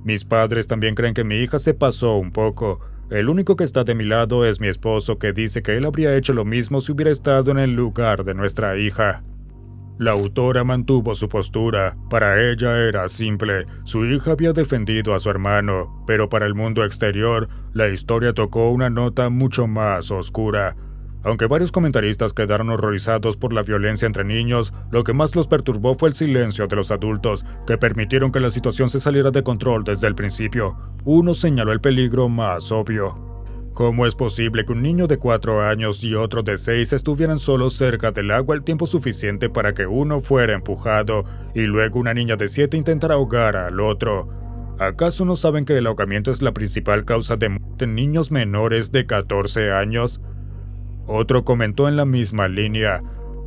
Mis padres también creen que mi hija se pasó un poco. El único que está de mi lado es mi esposo, que dice que él habría hecho lo mismo si hubiera estado en el lugar de nuestra hija. La autora mantuvo su postura. Para ella era simple. Su hija había defendido a su hermano, pero para el mundo exterior, la historia tocó una nota mucho más oscura. Aunque varios comentaristas quedaron horrorizados por la violencia entre niños, lo que más los perturbó fue el silencio de los adultos, que permitieron que la situación se saliera de control desde el principio. Uno señaló el peligro más obvio. ¿Cómo es posible que un niño de 4 años y otro de 6 estuvieran solos cerca del agua el tiempo suficiente para que uno fuera empujado y luego una niña de 7 intentara ahogar al otro? ¿Acaso no saben que el ahogamiento es la principal causa de muerte en niños menores de 14 años? Otro comentó en la misma línea: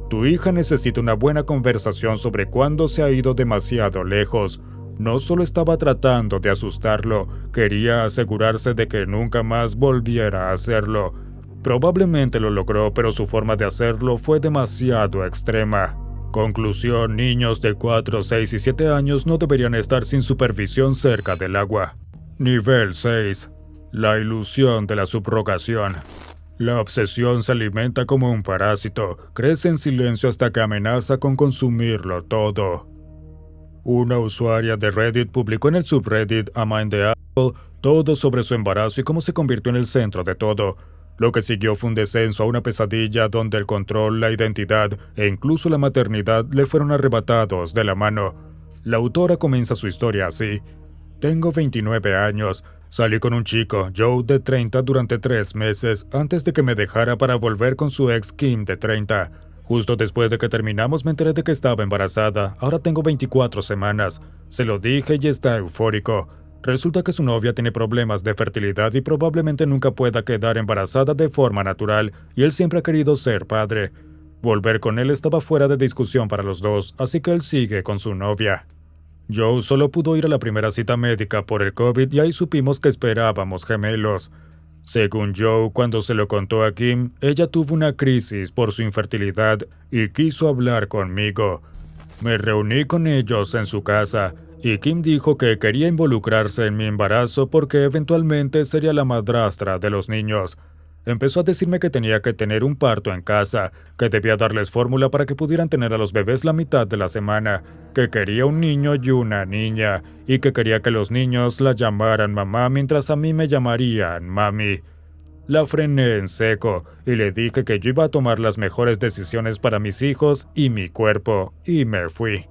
tu hija necesita una buena conversación sobre cuándo se ha ido demasiado lejos. No solo estaba tratando de asustarlo, quería asegurarse de que nunca más volviera a hacerlo. Probablemente lo logró, pero su forma de hacerlo fue demasiado extrema. Conclusión: niños de 4, 6 y 7 años no deberían estar sin supervisión cerca del agua. Nivel 6. La ilusión de la subrogación. La obsesión se alimenta como un parásito, crece en silencio hasta que amenaza con consumirlo todo. Una usuaria de Reddit publicó en el subreddit A Mind the Apple todo sobre su embarazo y cómo se convirtió en el centro de todo. Lo que siguió fue un descenso a una pesadilla donde el control, la identidad e incluso la maternidad le fueron arrebatados de la mano. La autora comienza su historia así: tengo 29 años. Salí con un chico, Joe, de 30 durante 3 meses antes de que me dejara para volver con su ex Kim de 30. Justo después de que terminamos me enteré de que estaba embarazada. Ahora tengo 24 semanas. Se lo dije y está eufórico. Resulta que su novia tiene problemas de fertilidad y probablemente nunca pueda quedar embarazada de forma natural, y él siempre ha querido ser padre. Volver con él estaba fuera de discusión para los dos, así que él sigue con su novia. Joe solo pudo ir a la primera cita médica por el COVID y ahí supimos que esperábamos gemelos. Según Joe, cuando se lo contó a Kim, ella tuvo una crisis por su infertilidad y quiso hablar conmigo. Me reuní con ellos en su casa y Kim dijo que quería involucrarse en mi embarazo porque eventualmente sería la madrastra de los niños. Empezó a decirme que tenía que tener un parto en casa, que debía darles fórmula para que pudieran tener a los bebés la mitad de la semana, que quería un niño y una niña, y que quería que los niños la llamaran mamá mientras a mí me llamarían mami. La frené en seco y le dije que yo iba a tomar las mejores decisiones para mis hijos y mi cuerpo, y me fui.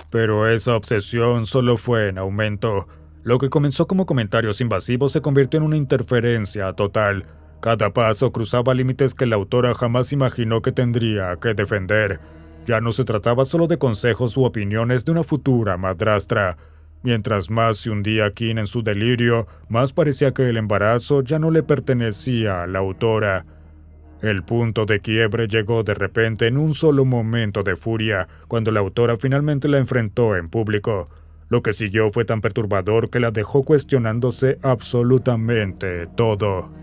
Pero esa obsesión solo fue en aumento. Lo que comenzó como comentarios invasivos se convirtió en una interferencia total. Cada paso cruzaba límites que la autora jamás imaginó que tendría que defender. Ya no se trataba solo de consejos u opiniones de una futura madrastra. Mientras más se hundía Kim en su delirio, más parecía que el embarazo ya no le pertenecía a la autora. El punto de quiebre llegó de repente en un solo momento de furia, cuando la autora finalmente la enfrentó en público. Lo que siguió fue tan perturbador que la dejó cuestionándose absolutamente todo.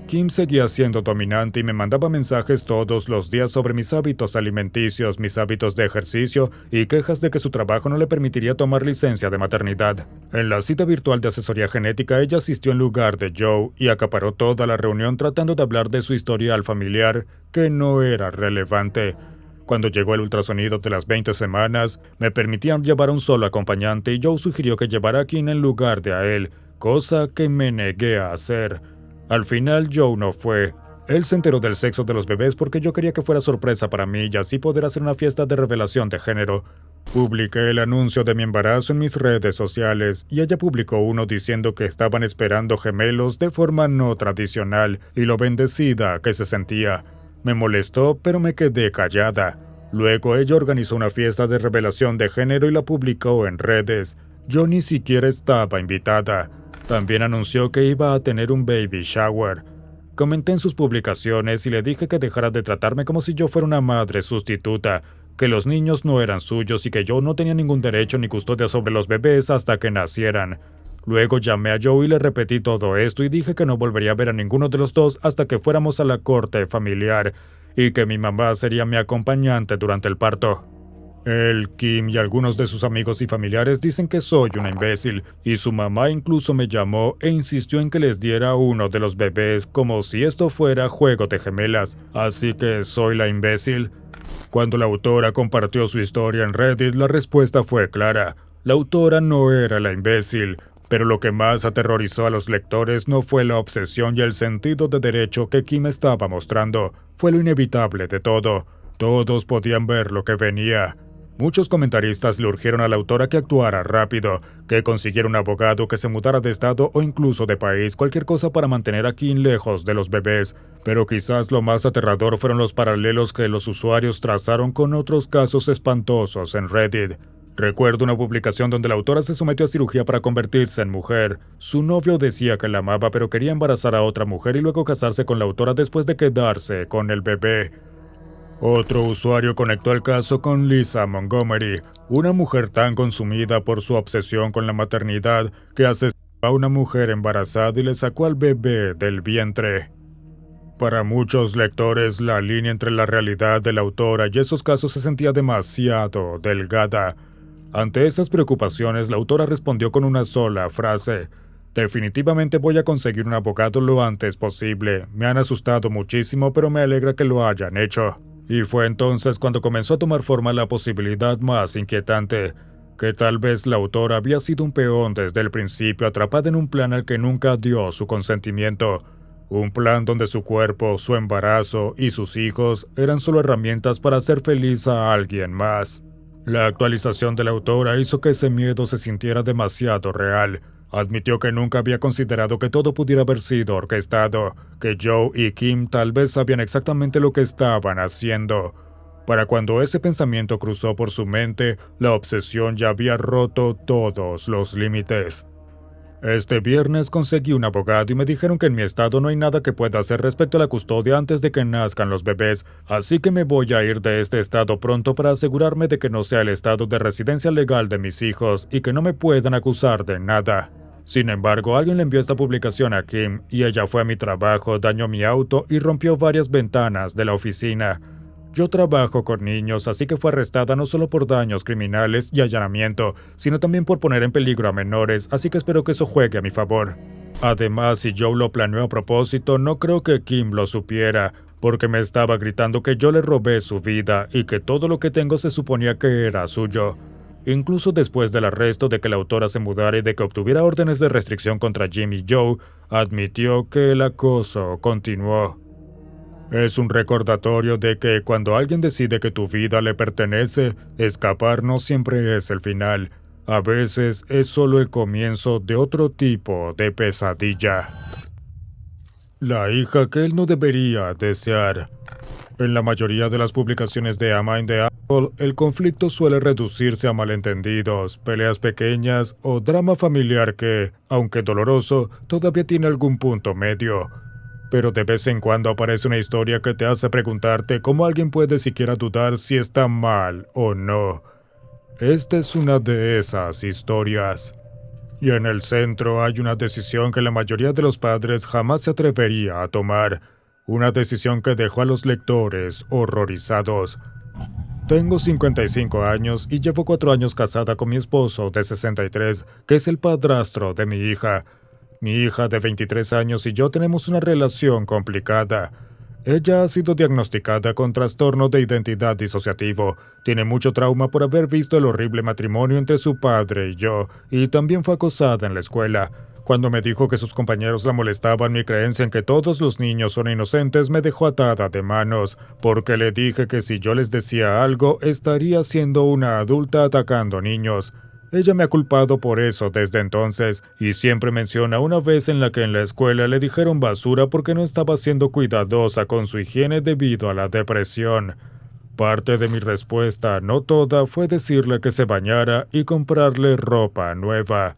Kim seguía siendo dominante y me mandaba mensajes todos los días sobre mis hábitos alimenticios, mis hábitos de ejercicio y quejas de que su trabajo no le permitiría tomar licencia de maternidad. En la cita virtual de asesoría genética, ella asistió en lugar de Joe y acaparó toda la reunión tratando de hablar de su historial familiar, que no era relevante. Cuando llegó el ultrasonido de las 20 semanas, me permitían llevar a un solo acompañante y Joe sugirió que llevara a Kim en lugar de a él, cosa que me negué a hacer. Al final Joe no fue. Él se enteró del sexo de los bebés porque yo quería que fuera sorpresa para mí y así poder hacer una fiesta de revelación de género. Publiqué el anuncio de mi embarazo en mis redes sociales y ella publicó uno diciendo que estaban esperando gemelos de forma no tradicional y lo bendecida que se sentía. Me molestó, pero me quedé callada. Luego ella organizó una fiesta de revelación de género y la publicó en redes. Yo ni siquiera estaba invitada. También anunció que iba a tener un baby shower. Comenté en sus publicaciones y le dije que dejara de tratarme como si yo fuera una madre sustituta, que los niños no eran suyos y que yo no tenía ningún derecho ni custodia sobre los bebés hasta que nacieran. Luego llamé a Joe y le repetí todo esto y dije que no volvería a ver a ninguno de los dos hasta que fuéramos a la corte familiar y que mi mamá sería mi acompañante durante el parto. Él, Kim y algunos de sus amigos y familiares dicen que soy una imbécil, y su mamá incluso me llamó e insistió en que les diera uno de los bebés como si esto fuera juego de gemelas, así que soy la imbécil. Cuando la autora compartió su historia en Reddit, la respuesta fue clara. La autora no era la imbécil, pero lo que más aterrorizó a los lectores no fue la obsesión y el sentido de derecho que Kim estaba mostrando, fue lo inevitable de todo. Todos podían ver lo que venía. Muchos comentaristas le urgieron a la autora que actuara rápido, que consiguiera un abogado, que se mudara de estado o incluso de país, cualquier cosa para mantener a Kim lejos de los bebés. Pero quizás lo más aterrador fueron los paralelos que los usuarios trazaron con otros casos espantosos en Reddit. Recuerdo una publicación donde la autora se sometió a cirugía para convertirse en mujer. Su novio decía que la amaba, pero quería embarazar a otra mujer y luego casarse con la autora después de quedarse con el bebé. Otro usuario conectó el caso con Lisa Montgomery, una mujer tan consumida por su obsesión con la maternidad que asesinó a una mujer embarazada y le sacó al bebé del vientre. Para muchos lectores, la línea entre la realidad de la autora y esos casos se sentía demasiado delgada. Ante esas preocupaciones, la autora respondió con una sola frase: definitivamente voy a conseguir un abogado lo antes posible. Me han asustado muchísimo, pero me alegra que lo hayan hecho. Y fue entonces cuando comenzó a tomar forma la posibilidad más inquietante, que tal vez la autora había sido un peón desde el principio, atrapada en un plan al que nunca dio su consentimiento. Un plan donde su cuerpo, su embarazo y sus hijos eran solo herramientas para hacer feliz a alguien más. La actualización de la autora hizo que ese miedo se sintiera demasiado real. Admitió que nunca había considerado que todo pudiera haber sido orquestado, que Joe y Kim tal vez sabían exactamente lo que estaban haciendo. Para cuando ese pensamiento cruzó por su mente, la obsesión ya había roto todos los límites. Este viernes conseguí un abogado y me dijeron que en mi estado no hay nada que pueda hacer respecto a la custodia antes de que nazcan los bebés, así que me voy a ir de este estado pronto para asegurarme de que no sea el estado de residencia legal de mis hijos y que no me puedan acusar de nada. Sin embargo, alguien le envió esta publicación a Kim y ella fue a mi trabajo, dañó mi auto y rompió varias ventanas de la oficina. Yo trabajo con niños, así que fue arrestada no solo por daños criminales y allanamiento, sino también por poner en peligro a menores, así que espero que eso juegue a mi favor. Además, si Joe lo planeó a propósito, no creo que Kim lo supiera, porque me estaba gritando que yo le robé su vida y que todo lo que tengo se suponía que era suyo. Incluso después del arresto, de que la autora se mudara y de que obtuviera órdenes de restricción contra Jim y Joe, admitió que el acoso continuó. Es un recordatorio de que cuando alguien decide que tu vida le pertenece, escapar no siempre es el final. A veces es solo el comienzo de otro tipo de pesadilla. La hija que él no debería desear. En la mayoría de las publicaciones de A Mind the Apple, el conflicto suele reducirse a malentendidos, peleas pequeñas o drama familiar que, aunque doloroso, todavía tiene algún punto medio. Pero de vez en cuando aparece una historia que te hace preguntarte cómo alguien puede siquiera dudar si está mal o no. Esta es una de esas historias. Y en el centro hay una decisión que la mayoría de los padres jamás se atrevería a tomar. Una decisión que dejó a los lectores horrorizados. Tengo 55 años y llevo 4 años casada con mi esposo de 63, que es el padrastro de mi hija. Mi hija de 23 años y yo tenemos una relación complicada. Ella ha sido diagnosticada con trastorno de identidad disociativo. Tiene mucho trauma por haber visto el horrible matrimonio entre su padre y yo, y también fue acosada en la escuela. Cuando me dijo que sus compañeros la molestaban, mi creencia en que todos los niños son inocentes me dejó atada de manos, porque le dije que si yo les decía algo, estaría siendo una adulta atacando niños. Ella me ha culpado por eso desde entonces, y siempre menciona una vez en la que en la escuela le dijeron basura porque no estaba siendo cuidadosa con su higiene debido a la depresión. Parte de mi respuesta, no toda, fue decirle que se bañara y comprarle ropa nueva.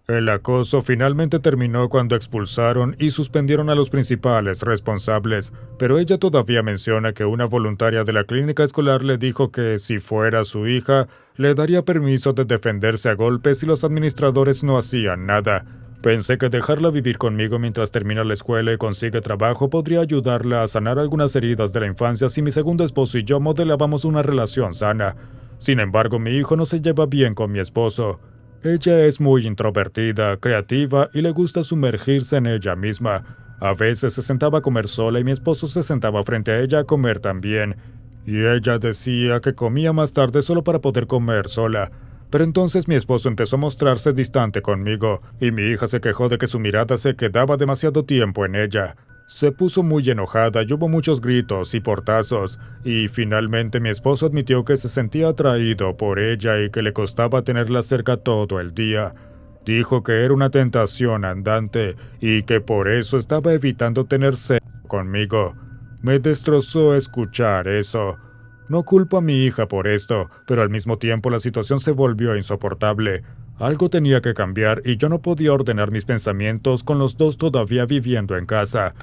El acoso finalmente terminó cuando expulsaron y suspendieron a los principales responsables, pero ella todavía menciona que una voluntaria de la clínica escolar le dijo que, si fuera su hija, le daría permiso de defenderse a golpes si los administradores no hacían nada. Pensé que dejarla vivir conmigo mientras termina la escuela y consigue trabajo podría ayudarla a sanar algunas heridas de la infancia si mi segundo esposo y yo modelábamos una relación sana. Sin embargo, mi hijo no se lleva bien con mi esposo. Ella es muy introvertida, creativa y le gusta sumergirse en ella misma. A veces se sentaba a comer sola y mi esposo se sentaba frente a ella a comer también. Y ella decía que comía más tarde solo para poder comer sola. Pero entonces mi esposo empezó a mostrarse distante conmigo, y mi hija se quejó de que su mirada se quedaba demasiado tiempo en ella. Se puso muy enojada y hubo muchos gritos y portazos, y finalmente mi esposo admitió que se sentía atraído por ella y que le costaba tenerla cerca todo el día. Dijo que era una tentación andante y que por eso estaba evitando tener sexo conmigo. Me destrozó escuchar eso. No culpo a mi hija por esto, pero al mismo tiempo la situación se volvió insoportable. Algo tenía que cambiar y yo no podía ordenar mis pensamientos con los dos todavía viviendo en casa.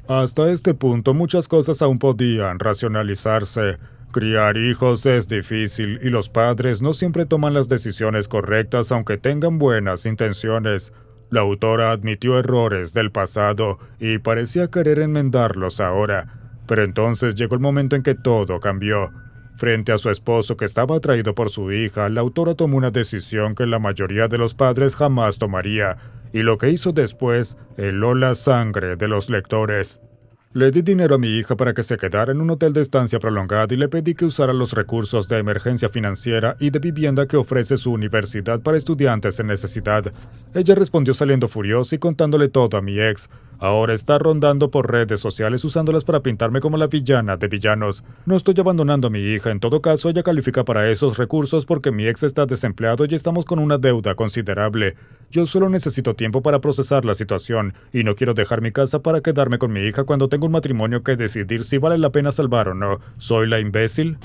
Hasta este punto muchas cosas aún podían racionalizarse. Criar hijos es difícil y los padres no siempre toman las decisiones correctas aunque tengan buenas intenciones. La autora admitió errores del pasado y parecía querer enmendarlos ahora. Pero entonces llegó el momento en que todo cambió. Frente a su esposo que estaba atraído por su hija, la autora tomó una decisión que la mayoría de los padres jamás tomaría, y lo que hizo después heló la sangre de los lectores. Le di dinero a mi hija para que se quedara en un hotel de estancia prolongada y le pedí que usara los recursos de emergencia financiera y de vivienda que ofrece su universidad para estudiantes en necesidad. Ella respondió saliendo furiosa y contándole todo a mi ex. Ahora está rondando por redes sociales usándolas para pintarme como la villana de villanos. No estoy abandonando a mi hija, en todo caso ella califica para esos recursos porque mi ex está desempleado y estamos con una deuda considerable. Yo solo necesito tiempo para procesar la situación y no quiero dejar mi casa para quedarme con mi hija cuando tengo un matrimonio que decidir si vale la pena salvar o no. ¿Soy la imbécil?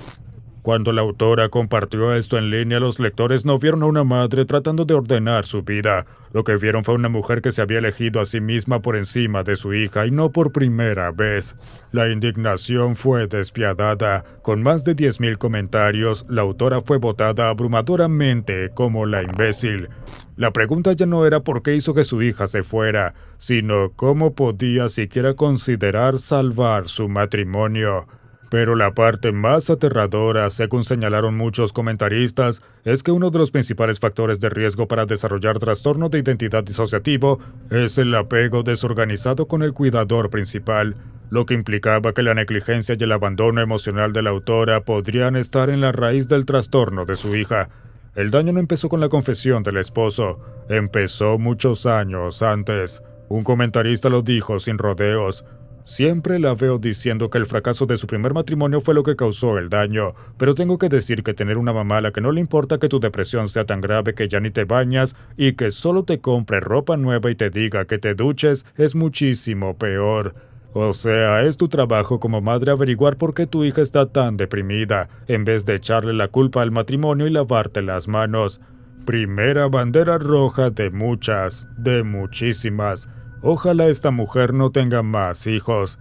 Cuando la autora compartió esto en línea, los lectores no vieron a una madre tratando de ordenar su vida. Lo que vieron fue una mujer que se había elegido a sí misma por encima de su hija y no por primera vez. La indignación fue despiadada. Con más de 10,000 comentarios, la autora fue votada abrumadoramente como la imbécil. La pregunta ya no era por qué hizo que su hija se fuera, sino cómo podía siquiera considerar salvar su matrimonio. Pero la parte más aterradora, según señalaron muchos comentaristas, es que uno de los principales factores de riesgo para desarrollar trastorno de identidad disociativo es el apego desorganizado con el cuidador principal, lo que implicaba que la negligencia y el abandono emocional de la autora podrían estar en la raíz del trastorno de su hija. El daño no empezó con la confesión del esposo, empezó muchos años antes. Un comentarista lo dijo sin rodeos. Siempre la veo diciendo que el fracaso de su primer matrimonio fue lo que causó el daño, pero tengo que decir que tener una mamá a la que no le importa que tu depresión sea tan grave que ya ni te bañas y que solo te compre ropa nueva y te diga que te duches es muchísimo peor. O sea, es tu trabajo como madre averiguar por qué tu hija está tan deprimida, en vez de echarle la culpa al matrimonio y lavarte las manos. Primera bandera roja de muchas, de muchísimas. Ojalá esta mujer no tenga más hijos.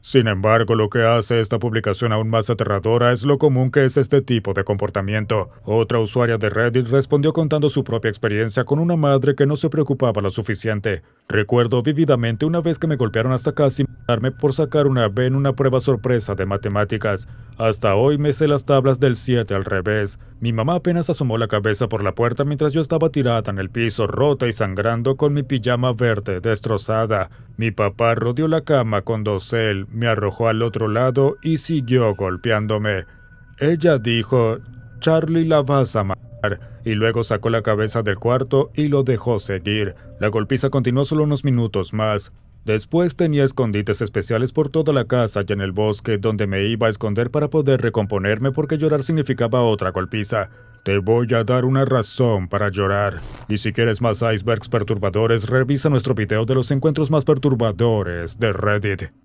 Sin embargo, lo que hace esta publicación aún más aterradora es lo común que es este tipo de comportamiento. Otra usuaria de Reddit respondió contando su propia experiencia con una madre que no se preocupaba lo suficiente. Recuerdo vívidamente una vez que me golpearon hasta casi matarme por sacar una B en una prueba sorpresa de matemáticas. Hasta hoy me sé las tablas del 7 al revés. Mi mamá apenas asomó la cabeza por la puerta mientras yo estaba tirada en el piso, rota y sangrando con mi pijama verde destrozada. Mi papá rodeó la cama con dosel, me arrojó al otro lado y siguió golpeándome. Ella dijo, «Charlie, la vas a matar», y luego sacó la cabeza del cuarto y lo dejó seguir. La golpiza continuó solo unos minutos más. Después tenía escondites especiales por toda la casa y en el bosque donde me iba a esconder para poder recomponerme porque llorar significaba otra golpiza. Te voy a dar una razón para llorar. Y si quieres más icebergs perturbadores, revisa nuestro video de los encuentros más perturbadores de Reddit.